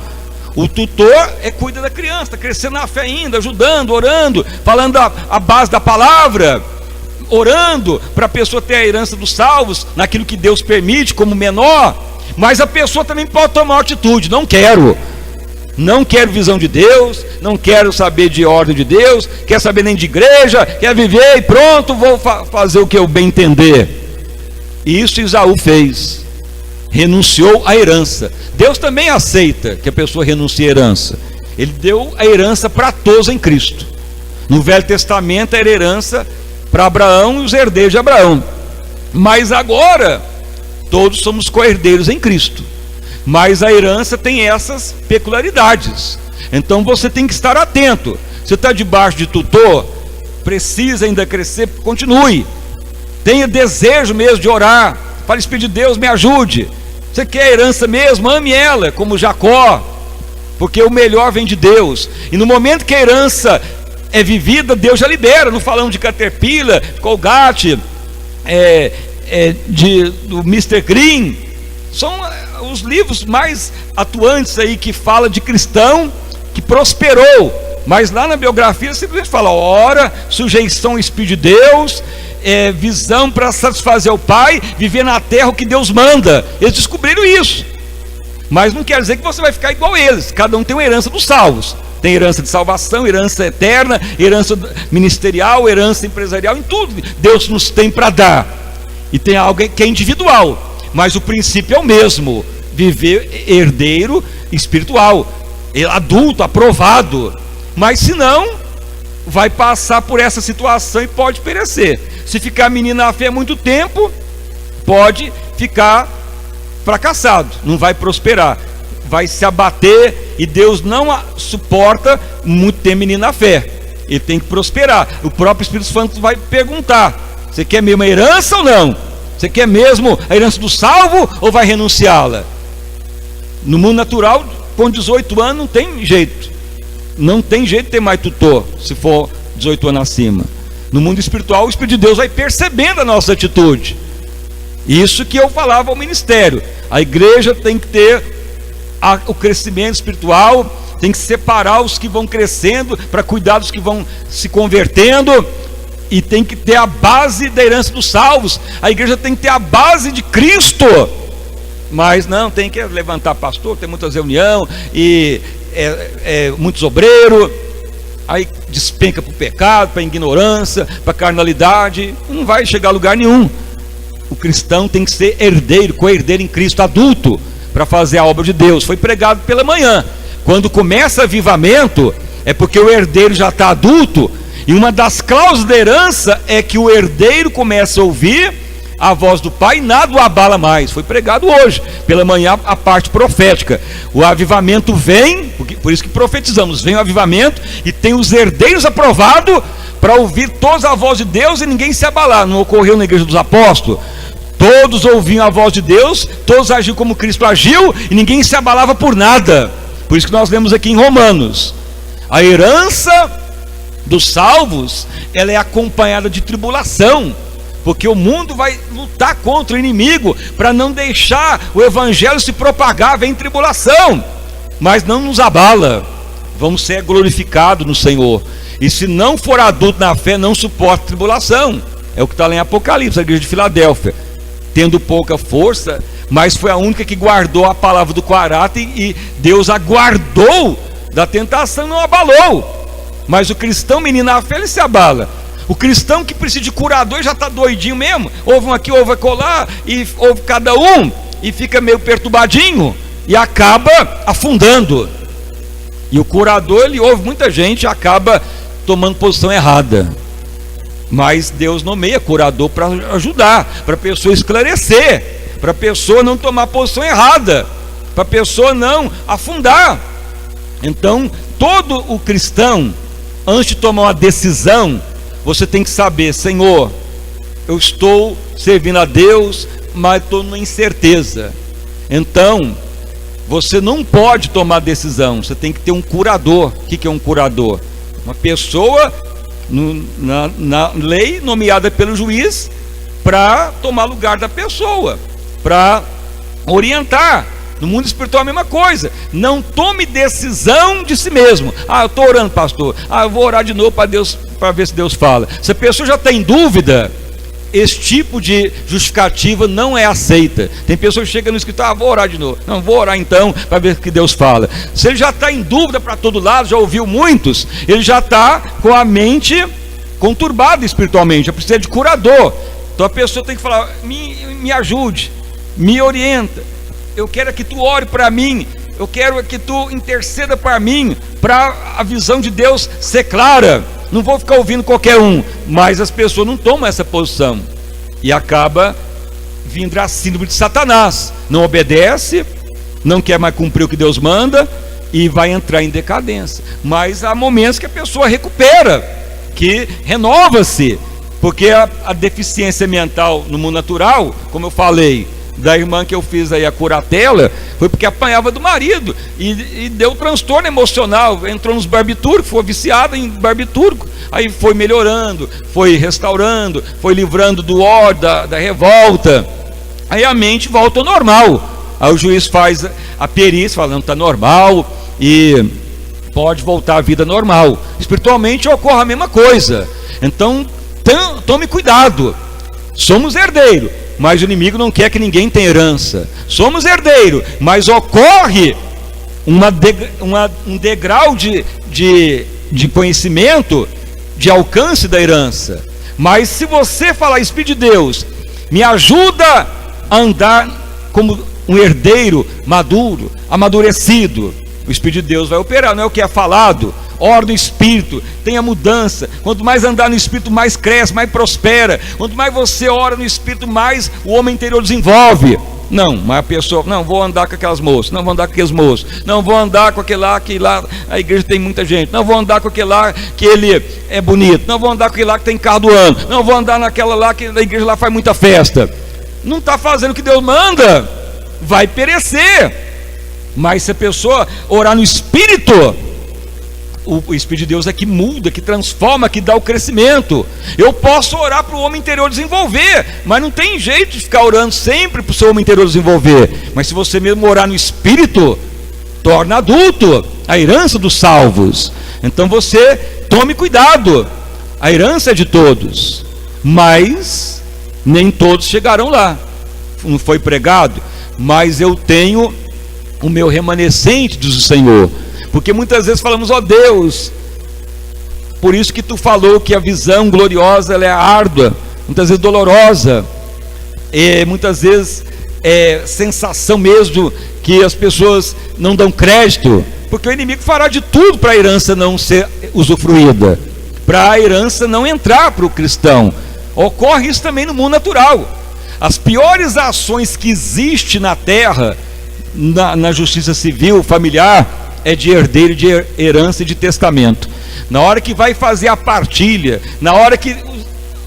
O tutor cuida da criança, está crescendo na fé ainda, ajudando, orando, falando a base da palavra, orando para a pessoa ter a herança dos salvos, naquilo que Deus permite como menor. Mas a pessoa também pode tomar uma atitude: não quero visão de Deus, não quero saber de ordem de Deus, quer saber nem de igreja, quer viver e pronto, vou fazer o que eu bem entender. E isso Esaú fez, renunciou à herança. Deus também aceita que a pessoa renuncie à herança. Ele deu a herança para todos em Cristo. No Velho Testamento era herança para Abraão e os herdeiros de Abraão, mas agora todos somos co-herdeiros em Cristo. Mas a herança tem essas peculiaridades. Então você tem que estar atento. Você está debaixo de tutor, precisa ainda crescer, continue. Tenha desejo mesmo de orar. Fale: Espírito de Deus, me ajude. Você quer a herança mesmo? Ame ela, como Jacó, porque o melhor vem de Deus. E no momento que a herança é vivida, Deus já libera. Não falamos de Caterpillar, de Colgate, do Mr. Green. São os livros mais atuantes aí que fala de cristão que prosperou. Mas lá na biografia simplesmente fala: ora, sujeição ao Espírito de Deus, visão para satisfazer o Pai, viver na terra o que Deus manda. Eles descobriram isso. Mas não quer dizer que você vai ficar igual a eles. Cada um tem uma herança dos salvos. Tem herança de salvação, herança eterna, herança ministerial, herança empresarial, em tudo Deus nos tem para dar. E tem algo que é individual, mas o princípio é o mesmo: viver herdeiro espiritual, adulto, aprovado. Mas se não, vai passar por essa situação e pode perecer. Se ficar menino na fé há muito tempo, pode ficar fracassado, não vai prosperar, vai se abater. E Deus não suporta muito ter menino na fé. Ele tem que prosperar. O próprio Espírito Santo vai perguntar: você quer mesmo a herança ou não? Você quer mesmo a herança do salvo ou vai renunciá-la? No mundo natural, com 18 anos não tem jeito. Não tem jeito de ter mais tutor, se for 18 anos acima. No mundo espiritual, o Espírito de Deus vai percebendo a nossa atitude. Isso que eu falava ao ministério. A igreja tem que ter o crescimento espiritual, tem que separar os que vão crescendo para cuidar dos que vão se convertendo, e tem que ter a base da herança dos salvos. A igreja tem que ter a base de Cristo. Mas não, tem que levantar pastor, tem muitas reuniões e muitos obreiros, aí despenca para o pecado, para a ignorância, para a carnalidade, não vai chegar a lugar nenhum. O cristão tem que ser herdeiro, co-herdeiro em Cristo, adulto, para fazer a obra de Deus. Foi pregado pela manhã. Quando começa avivamento, é porque o herdeiro já está adulto, e uma das cláusulas da herança é que o herdeiro começa a ouvir a voz do Pai e nada o abala mais. Foi pregado hoje pela manhã a parte profética. O avivamento vem, por isso que profetizamos, vem o avivamento e tem os herdeiros aprovados para ouvir toda a voz de Deus e ninguém se abalar. Não ocorreu na igreja dos apóstolos? Todos ouviam a voz de Deus, todos agiam como Cristo agiu e ninguém se abalava por nada. Por isso que nós lemos aqui em Romanos: a herança dos salvos, ela é acompanhada de tribulação, porque o mundo vai lutar contra o inimigo para não deixar o evangelho se propagar. Vem tribulação, mas não nos abala. Vamos ser glorificados no Senhor. E se não for adulto na fé, não suporta tribulação. É o que está lá em Apocalipse, a igreja de Filadélfia, tendo pouca força, mas foi a única que guardou a palavra do caráter, e Deus a guardou da tentação, não abalou. Mas o cristão menino na fé, ele se abala. O cristão que precisa de curador já está doidinho mesmo, ouve um aqui, ouve acolá, e ouve cada um, e fica meio perturbadinho, e acaba afundando. E o curador, ele ouve muita gente e acaba tomando posição errada. Mas Deus nomeia curador para ajudar, para a pessoa esclarecer, para a pessoa não tomar posição errada, para a pessoa não afundar. Então, todo o cristão, antes de tomar uma decisão, você tem que saber: Senhor, eu estou servindo a Deus, mas estou numa incerteza. Então, você não pode tomar decisão, você tem que ter um curador. O que é um curador? Uma pessoa na lei nomeada pelo juiz para tomar lugar da pessoa, para orientar. No mundo espiritual a mesma coisa. Não tome decisão de si mesmo. Eu estou orando, pastor. Eu vou orar de novo para ver se Deus fala. Se a pessoa já está em dúvida, esse tipo de justificativa não é aceita. Tem pessoas que chegam no escritório: vou orar de novo. Não, vou orar então para ver o que Deus fala. Se ele já está em dúvida para todo lado, já ouviu muitos, ele já está com a mente conturbada espiritualmente, já precisa de curador. Então a pessoa tem que falar: me ajude, me orienta. Eu quero que tu ore para mim, eu quero que tu interceda para mim, para a visão de Deus ser clara. Não vou ficar ouvindo qualquer um. Mas as pessoas não tomam essa posição e acaba vindo a síndrome de Satanás. Não obedece, não quer mais cumprir o que Deus manda e vai entrar em decadência. Mas há momentos que a pessoa recupera, que renova-se, porque a deficiência mental no mundo natural, como eu falei, da irmã que eu fiz aí a curatela, foi porque apanhava do marido e deu transtorno emocional, entrou nos barbitúricos, foi viciada em barbitúrico, aí foi melhorando, foi restaurando, foi livrando do ódio, da revolta, aí a mente volta ao normal. Aí o juiz faz a perícia, falando que está normal e pode voltar à vida normal. Espiritualmente ocorre a mesma coisa. Então tome cuidado. Somos herdeiros, mas o inimigo não quer que ninguém tenha herança. Somos herdeiros, mas ocorre um degrau de conhecimento, de alcance da herança. Mas se você falar: Espírito de Deus, me ajuda a andar como um herdeiro maduro, amadurecido, o Espírito de Deus vai operar. Não é o que é falado. Ora do Espírito, tenha mudança. Quanto mais andar no Espírito, mais cresce, mais prospera. Quanto mais você ora no Espírito, mais o homem interior desenvolve. Não, mas a pessoa: não, vou andar com aquelas moças, não vou andar com aqueles moços, não vou andar com aquele lá, que lá a igreja tem muita gente, não vou andar com aquele lá que ele é bonito, não vou andar com aquele lá que tem carro do ano, não vou andar naquela lá que a igreja lá faz muita festa. Não está fazendo o que Deus manda, vai perecer. Mas se a pessoa orar no Espírito, o Espírito de Deus é que muda, que transforma, que dá o crescimento. Eu posso orar para o homem interior desenvolver, mas não tem jeito de ficar orando sempre para o seu homem interior desenvolver. Mas se você mesmo orar no Espírito, torna adulto a herança dos salvos. Então você tome cuidado. A herança é de todos, mas nem todos chegarão lá. Não foi pregado: mas eu tenho o meu remanescente, diz o Senhor. Porque muitas vezes falamos: ó Deus, por isso que tu falou que a visão gloriosa ela é árdua, muitas vezes dolorosa, muitas vezes é sensação mesmo que as pessoas não dão crédito, porque o inimigo fará de tudo para a herança não ser usufruída, para a herança não entrar para o cristão. Ocorre isso também no mundo natural. As piores ações que existem na terra, na justiça civil, familiar, é de herdeiro, de herança e de testamento. Na hora que vai fazer a partilha, na hora que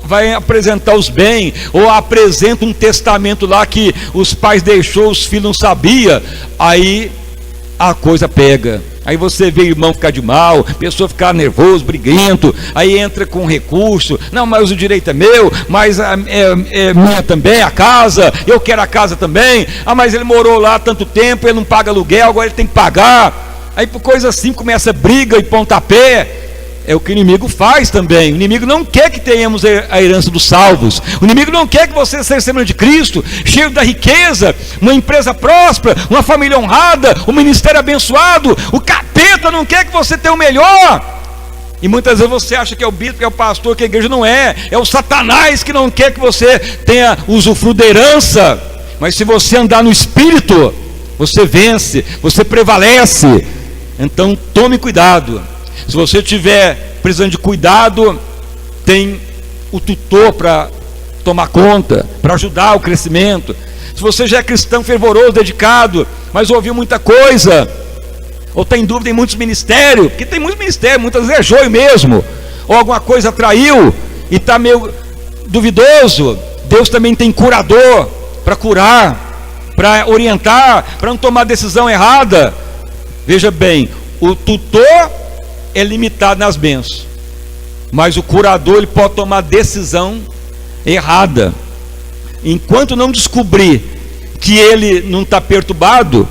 vai apresentar os bens, ou apresenta um testamento lá que os pais deixou, os filhos não sabiam, aí a coisa pega. Aí você vê o irmão ficar de mal, pessoa ficar nervoso, briguento, aí entra com recurso: não, mas o direito é meu, mas é minha também, a casa, eu quero a casa também. Mas ele morou lá há tanto tempo, ele não paga aluguel, agora ele tem que pagar. Aí por coisa assim começa briga e pontapé. É o que o inimigo faz também. O inimigo não quer que tenhamos a herança dos salvos. O inimigo não quer que você seja semelhante de Cristo, cheio da riqueza, uma empresa próspera, uma família honrada, um ministério abençoado. O capeta não quer que você tenha o melhor. E muitas vezes você acha que é o bispo, que é o pastor, que a igreja não é. É o Satanás que não quer que você tenha usufruto da herança. Mas se você andar no Espírito, você vence, você prevalece. Então tome cuidado. Se você estiver precisando de cuidado, tem o tutor para tomar conta, para ajudar o crescimento. Se você já é cristão fervoroso, dedicado, mas ouviu muita coisa, ou tem dúvida em muitos ministérios, porque tem muitos ministérios, muitas vezes é joio mesmo, ou alguma coisa atraiu e está meio duvidoso, Deus também tem curador, para curar, para orientar, para não tomar decisão errada. Veja bem, o tutor é limitado nas bênçãos, mas o curador ele pode tomar decisão errada. Enquanto não descobrir que ele não está perturbado,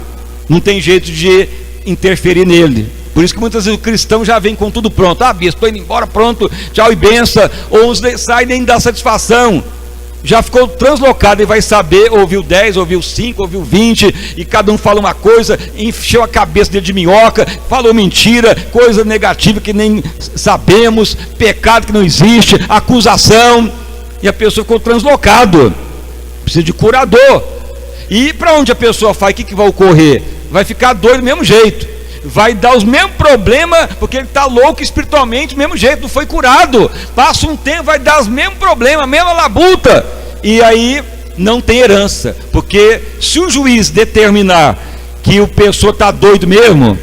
não tem jeito de interferir nele. Por isso que muitas vezes o cristão já vem com tudo pronto. Ah, bispo, estou indo embora, pronto, tchau e benção. Ou uns saem nem dá satisfação. Já ficou translocado e vai saber, ouviu 10, ouviu 5, ouviu 20, e cada um fala uma coisa, encheu a cabeça dele de minhoca, falou mentira, coisa negativa que nem sabemos, pecado que não existe, acusação, e a pessoa ficou translocado. Precisa de curador. E para onde a pessoa vai, o que vai ocorrer? Vai ficar doido do mesmo jeito, vai dar os mesmos problemas, porque ele está louco espiritualmente do mesmo jeito, não foi curado. Passa um tempo, vai dar os mesmos problemas, a mesma labuta, e aí não tem herança. Porque se o juiz determinar que o pessoa está doido mesmo,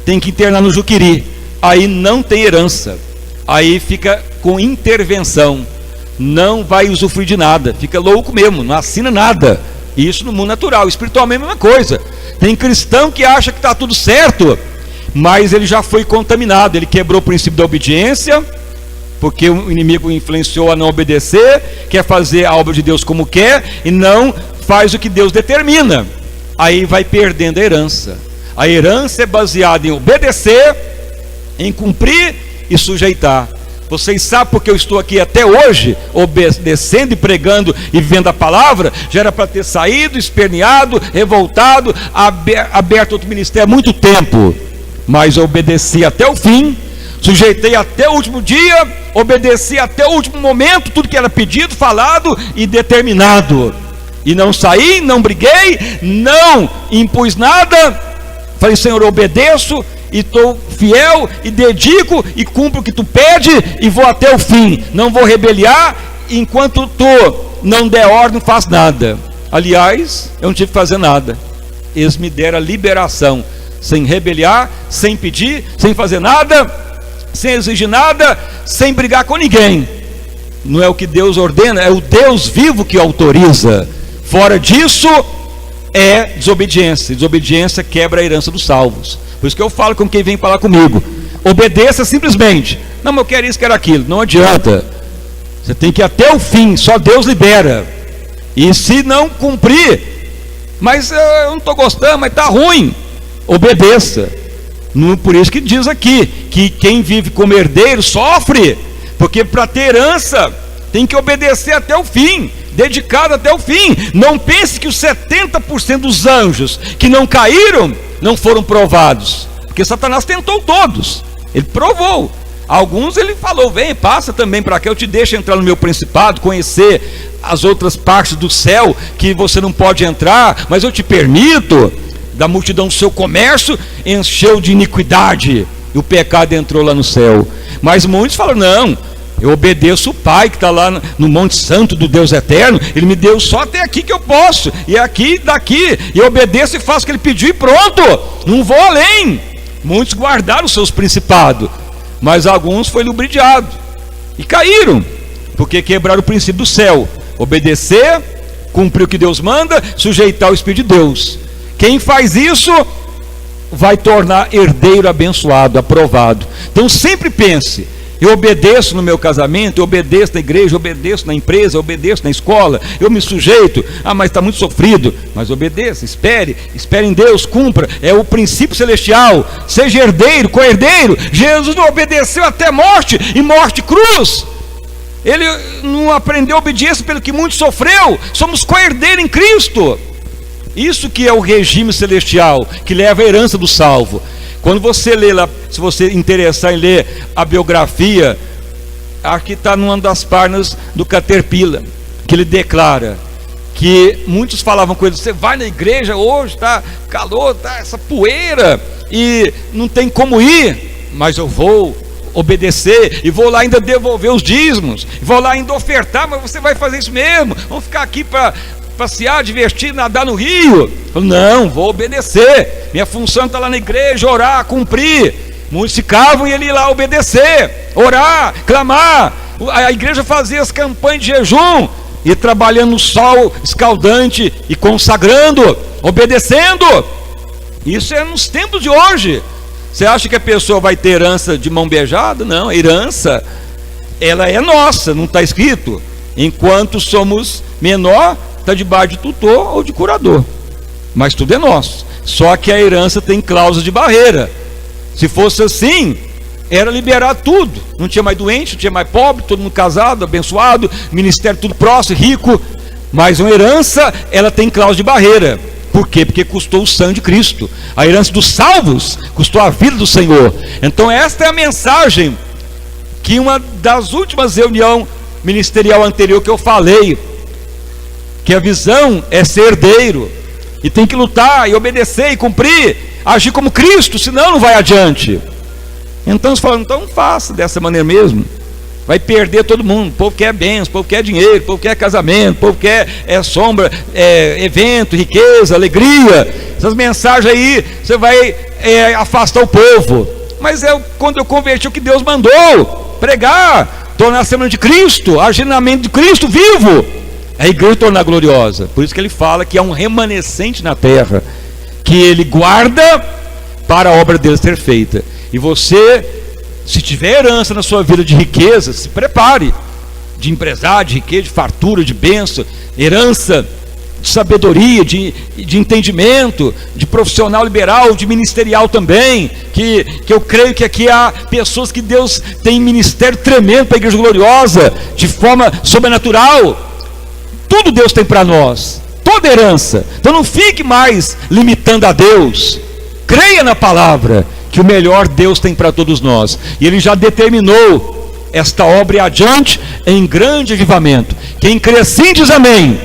tem que internar no Juqueri, aí não tem herança, aí fica com intervenção, não vai usufruir de nada, fica louco mesmo, não assina nada. Isso no mundo natural. Espiritualmente é a mesma coisa. Tem cristão que acha que está tudo certo, mas ele já foi contaminado, ele quebrou o princípio da obediência, porque o inimigo influenciou a não obedecer, quer fazer a obra de Deus como quer, e não faz o que Deus determina. Aí vai perdendo a herança. A herança é baseada em obedecer, em cumprir e sujeitar. Vocês sabem porque eu estou aqui até hoje, obedecendo e pregando e vivendo a palavra? Já era para ter saído, esperneado, revoltado, aberto outro ministério há muito tempo, mas eu obedeci até o fim, sujeitei até o último dia, obedeci até o último momento, tudo que era pedido, falado e determinado, e não saí, não briguei, não impus nada. Falei: Senhor, eu obedeço e estou fiel e dedico e cumpro o que tu pede e vou até o fim, não vou rebeliar. Enquanto tu não der ordem, não faço nada. Aliás, eu não tive que fazer nada, eles me deram a liberação, sem rebeliar, sem pedir, sem fazer nada, sem exigir nada, sem brigar com ninguém. Não é o que Deus ordena, é o Deus vivo que autoriza. Fora disso é desobediência. Desobediência quebra a herança dos salvos. Por isso que eu falo com quem vem falar comigo: obedeça simplesmente. Não, mas eu quero isso, quero aquilo. Não adianta. Você tem que ir até o fim, só Deus libera. E se não cumprir, mas eu não estou gostando, mas está ruim, obedeça. Por isso que diz aqui que quem vive como herdeiro sofre, porque para ter herança tem que obedecer até o fim, dedicado até o fim. Não pense que os 70% dos anjos que não caíram não foram provados, porque Satanás tentou todos, ele provou. Alguns ele falou: vem, passa também para cá, eu te deixo entrar no meu principado, conhecer as outras partes do céu que você não pode entrar, mas eu te permito. Da multidão do seu comércio encheu de iniquidade, e o pecado entrou lá no céu. Mas muitos falam: não, eu obedeço o Pai que está lá no Monte Santo do Deus Eterno, Ele me deu só até aqui que eu posso, e aqui, daqui, e eu obedeço e faço o que Ele pediu e pronto, não vou além. Muitos guardaram os seus principados, mas alguns foi lubridiado e caíram, porque quebraram o princípio do céu: obedecer, cumprir o que Deus manda, sujeitar o Espírito de Deus. Quem faz isso vai tornar herdeiro abençoado, aprovado. Então sempre pense: eu obedeço no meu casamento, eu obedeço na igreja, eu obedeço na empresa, eu obedeço na escola, eu me sujeito. Ah, mas está muito sofrido. Mas obedeça, espere em Deus, cumpra. É o princípio celestial. Seja herdeiro, co-herdeiro. Jesus não obedeceu até morte, e morte cruz. Ele não aprendeu obediência pelo que muito sofreu. Somos co-herdeiros em Cristo. Isso que é o regime celestial, que leva a herança do salvo. Quando você lê lá, se você interessar em ler a biografia, aqui está numa das páginas do Caterpillar, que ele declara que muitos falavam com ele: você vai na igreja hoje, está calor, está essa poeira, e não tem como ir. Mas eu vou obedecer, e vou lá ainda devolver os dízimos, vou lá ainda ofertar. Mas você vai fazer isso mesmo? Vamos ficar aqui para passear, divertir, nadar no rio? Não, vou obedecer. Minha função está lá na igreja, orar, cumprir. Muitos ficavam e ele ia lá obedecer, orar, clamar. A igreja fazia as campanhas de jejum, e trabalhando no sol escaldante e consagrando, obedecendo. Isso é nos tempos de hoje. Você acha que a pessoa vai ter herança de mão beijada? Não, a herança, ela é nossa, não está escrito. Enquanto somos menor, está debaixo de tutor ou de curador. Mas tudo é nosso. Só que a herança tem cláusula de barreira. Se fosse assim, era liberar tudo. Não tinha mais doente, não tinha mais pobre, todo mundo casado, abençoado, ministério tudo próximo, rico. Mas uma herança, ela tem cláusula de barreira. Por quê? Porque custou o sangue de Cristo. A herança dos salvos custou a vida do Senhor. Então esta é a mensagem que uma das últimas reuniões ministerial anterior que eu falei, que a visão é ser herdeiro, e tem que lutar, e obedecer, e cumprir, agir como Cristo, senão não vai adiante. Então você fala, então faça dessa maneira mesmo, vai perder todo mundo. O povo quer bens, o povo quer dinheiro, o povo quer casamento, o povo quer sombra, evento, riqueza, alegria. Essas mensagens aí, você vai afastar o povo. Mas quando eu converti, o que Deus mandou pregar, tornar a semana de Cristo, agir na mente de Cristo vivo, a igreja tornar gloriosa. Por isso que ele fala que há um remanescente na terra, que ele guarda para a obra dele ser feita. E você, se tiver herança na sua vida de riqueza, se prepare, de empresário, de riqueza, de fartura, de bênção, herança de sabedoria, de entendimento, de profissional liberal, de ministerial também, que eu creio que aqui há pessoas que Deus tem ministério tremendo para a igreja gloriosa, de forma sobrenatural. Tudo Deus tem para nós, toda herança. Então não fique mais limitando a Deus, creia na palavra, que o melhor Deus tem para todos nós, e Ele já determinou esta obra adiante em grande avivamento. Quem crê assim diz amém.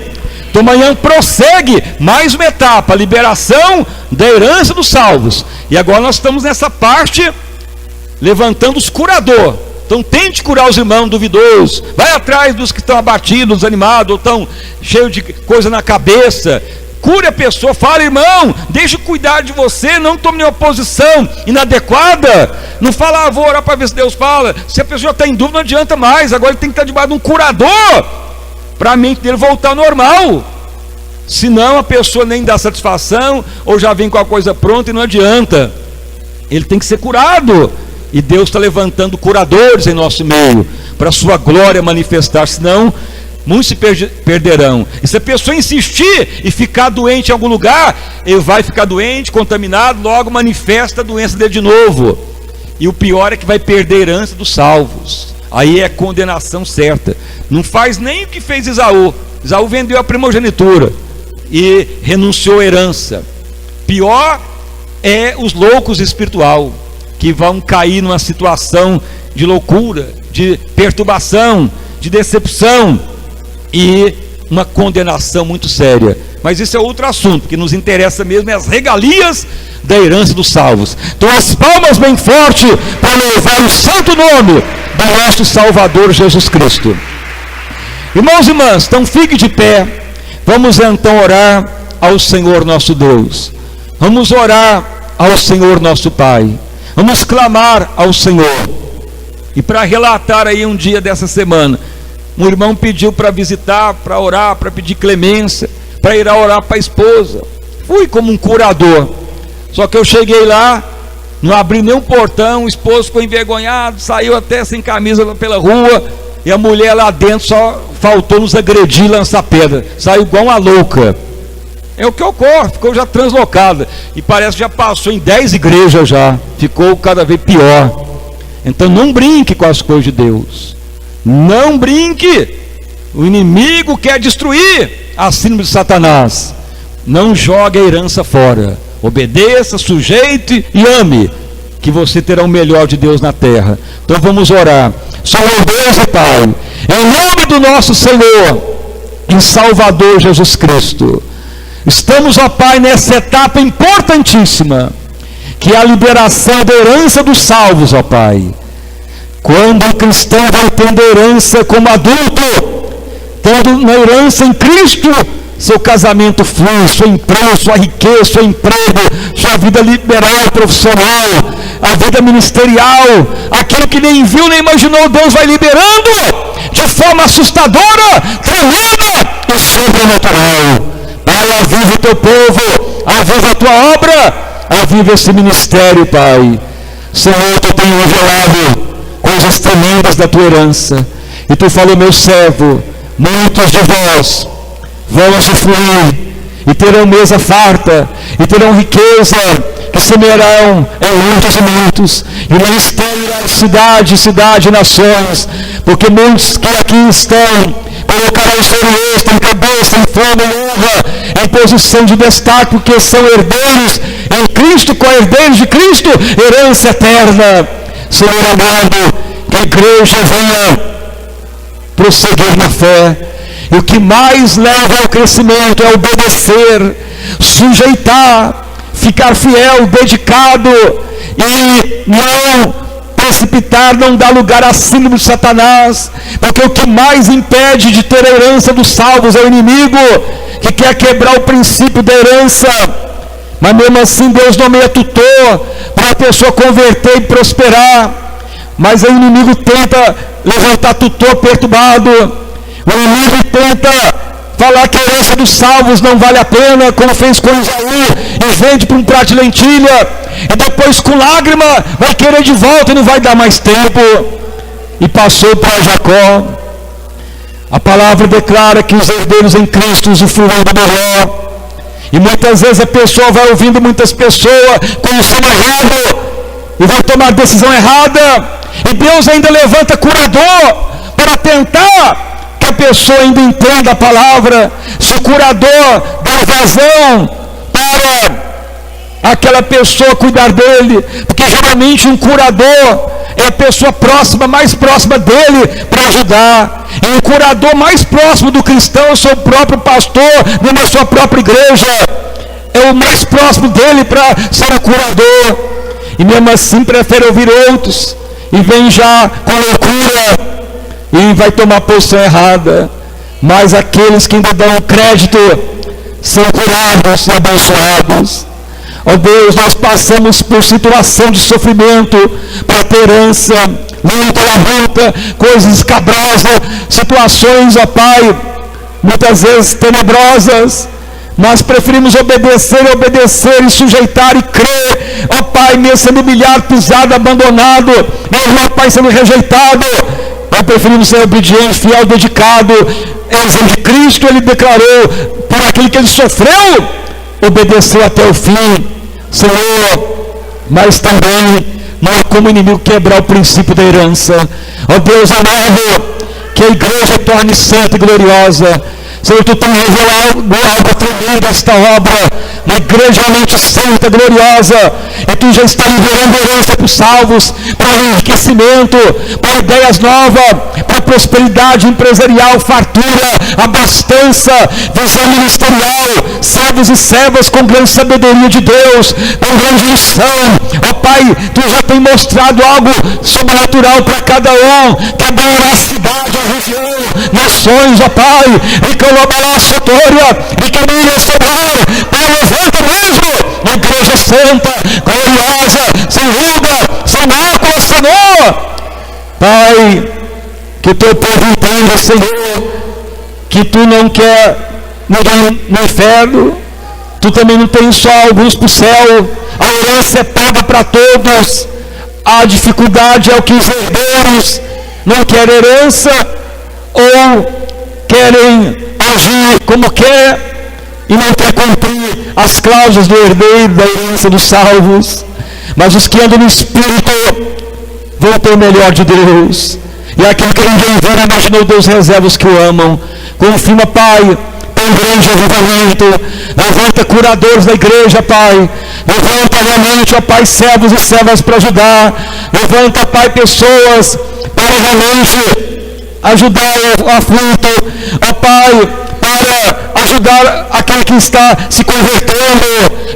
Então amanhã prossegue mais uma etapa, a liberação da herança dos salvos. E agora nós estamos nessa parte, levantando os curadores. Então tente curar os irmãos duvidosos, vai atrás dos que estão abatidos, desanimados, ou estão cheios de coisa na cabeça. Cure a pessoa, fala, irmão, deixa eu cuidar de você, não tome nenhuma posição inadequada. Não fala, vou orar para ver se Deus fala. Se a pessoa está em dúvida, não adianta mais. Agora ele tem que estar debaixo de um curador, para a mente dele voltar ao normal. Senão a pessoa nem dá satisfação, ou já vem com a coisa pronta e não adianta. Ele tem que ser curado. E Deus está levantando curadores em nosso meio, para a sua glória manifestar. Senão muitos se perderão. E se a pessoa insistir e ficar doente em algum lugar, ele vai ficar doente, contaminado, logo manifesta a doença dele de novo. E o pior é que vai perder a herança dos salvos. Aí é condenação certa. Não faz nem o que fez Esaú. Esaú vendeu a primogenitura e renunciou à herança. Pior é os loucos espiritual, que vão cair numa situação de loucura, de perturbação, de decepção e uma condenação muito séria. Mas isso é outro assunto, que nos interessa mesmo é as regalias da herança dos salvos. Então as palmas bem forte para louvar o santo nome do nosso Salvador Jesus Cristo. Irmãos e irmãs, então fique de pé. Vamos então orar ao Senhor nosso Deus. Vamos orar ao Senhor nosso Pai. Vamos clamar ao Senhor. E para relatar aí um dia dessa semana, um irmão pediu para visitar, para orar, para pedir clemência, para ir a orar para a esposa. Fui como um curador. Só que eu cheguei lá, não abri nem um portão, o esposo ficou envergonhado, saiu até sem camisa pela rua, e a mulher lá dentro só faltou nos agredir e lançar pedra. Saiu igual uma louca. É o que ocorre, ficou já translocada. E parece que já passou em 10 igrejas já. Ficou cada vez pior. Então não brinque com as coisas de Deus. Não brinque. O inimigo quer destruir a síndrome de Satanás. Não jogue a herança fora. Obedeça, sujeite e ame, que você terá o melhor de Deus na terra. Então vamos orar. Senhor Deus e Pai, em nome do nosso Senhor e Salvador Jesus Cristo, estamos, ó Pai, nessa etapa importantíssima, que é a liberação da herança dos salvos, ó Pai. Quando o cristão vai tendo herança como adulto, tendo na herança em Cristo, seu casamento flui, seu emprego, sua riqueza, seu emprego, sua vida liberal, profissional, a vida ministerial, aquilo que nem viu nem imaginou, Deus vai liberando. de forma assustadora, tremenda e sobrenatural. Pai, aviva o teu povo, aviva a tua obra, aviva esse ministério, Pai. Senhor, tu tem revelado coisas tremendas da tua herança, e tu falou, meu servo, muitos de vós vão usufruir, e terão mesa farta, e terão riqueza, que semearão em muitos e muitos, e o ministério irá de cidade em cidade e nações, porque muitos que aqui estão colocarão sobre eles, em cabeça, em fama, em honra, em posição de destaque, porque são herdeiros em Cristo, co-herdeiros de Cristo, herança eterna. Senhor amado, que a igreja venha prosseguir na fé, e o que mais leva ao crescimento é obedecer, sujeitar, ficar fiel, dedicado, e não precipitar, não dar lugar à síndrome de Satanás, porque o que mais impede de ter a herança dos salvos é o inimigo, que quer quebrar o princípio da herança. Mas mesmo assim Deus nomeia tutor para a pessoa converter e prosperar, mas o inimigo tenta levantar tutor perturbado, o inimigo tenta falar que a herança dos salvos não vale a pena, como fez com Isaú, e vende por um prato de lentilha, e depois com lágrima vai querer de volta e não vai dar mais tempo. E passou para Jacó. A palavra declara que os herdeiros em Cristo usufruem do melhor, e muitas vezes a pessoa vai ouvindo muitas pessoas com o sono errado, e vai tomar decisão errada, e Deus ainda levanta curador para tentar que a pessoa ainda entenda a palavra. Se o curador dá vazão para aquela pessoa cuidar dele, porque geralmente um curador é a pessoa próxima, mais próxima dele para ajudar, e o curador mais próximo do cristão é o seu próprio pastor, na sua própria igreja, é o mais próximo dele para ser o curador, e mesmo assim prefere ouvir outros, e vem já com loucura, e vai tomar posição errada. Mas aqueles que ainda dão crédito são curados e abençoados. Ó Deus, nós passamos por situação de sofrimento para ter herança, luta, labuta, coisas escabrosas, situações, ó Pai, muitas vezes tenebrosas, mas preferimos obedecer e sujeitar e crer, ó Pai, mesmo sendo humilhado, pisado, abandonado, mesmo, ó Pai, sendo rejeitado, nós preferimos ser obediente, fiel, dedicado. Exemplo de Cristo, ele declarou, por aquilo que ele sofreu, obedeceu até o fim, Senhor. Mas também não é como inimigo quebrar o princípio da herança. Ó Deus amado, que a igreja torne santa e gloriosa. Senhor, tu tem revelado algo tremendo esta obra, uma igreja realmente santa, gloriosa, e tu já está liberando herança para os salvos, para enriquecimento, para ideias novas, para prosperidade empresarial, fartura, abastança, visão ministerial, servos e servas com grande sabedoria de Deus, com grande unção. Ó Pai, tu já tem mostrado algo sobrenatural para cada um, que abençoará a cidade, a região, nações, ó Pai, e que e que nem restaurar, Pai, levanta mesmo, uma igreja santa, gloriosa, sem ruga, sem mácula, Senhor. Pai, que o teu povo entenda, Senhor, que tu não quer ninguém no inferno, tu também não tens só alguns para o céu, a herança é paga para todos, a dificuldade é o que os herdeiros não querem herança, ou querem agir como quer e não quer cumprir as cláusulas do herdeiro da herança dos salvos. Mas os que andam no Espírito vão ter o melhor de Deus, e aquilo que ninguém viu nem imaginou, Deus reserva os que o amam. Confirma, Pai, tem grande avivamento. Levanta curadores da igreja, Pai. Levanta realmente, ó Pai, servos e servas para ajudar. Levanta, Pai, pessoas para realmente ajudar o aflito, ó Pai, para ajudar aquele que está se convertendo.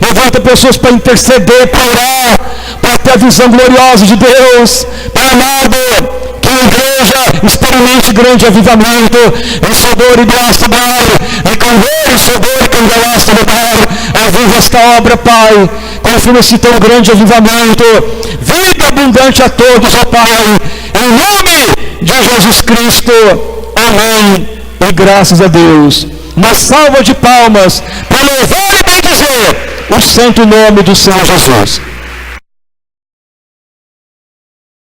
Levanta pessoas para interceder, para orar, para ter a visão gloriosa de Deus. Pai amado, que a igreja experimente grande avivamento, vencedor e graça dar, e candeiro, vencedor e candelaço dar. Aviva esta obra, Pai, confirma esse tão grande avivamento, vida abundante a todos, ó Pai, Em nome de Jesus Cristo, amém, e graças a Deus. Uma salva de palmas para louvar e bendizer o santo nome do Senhor Jesus.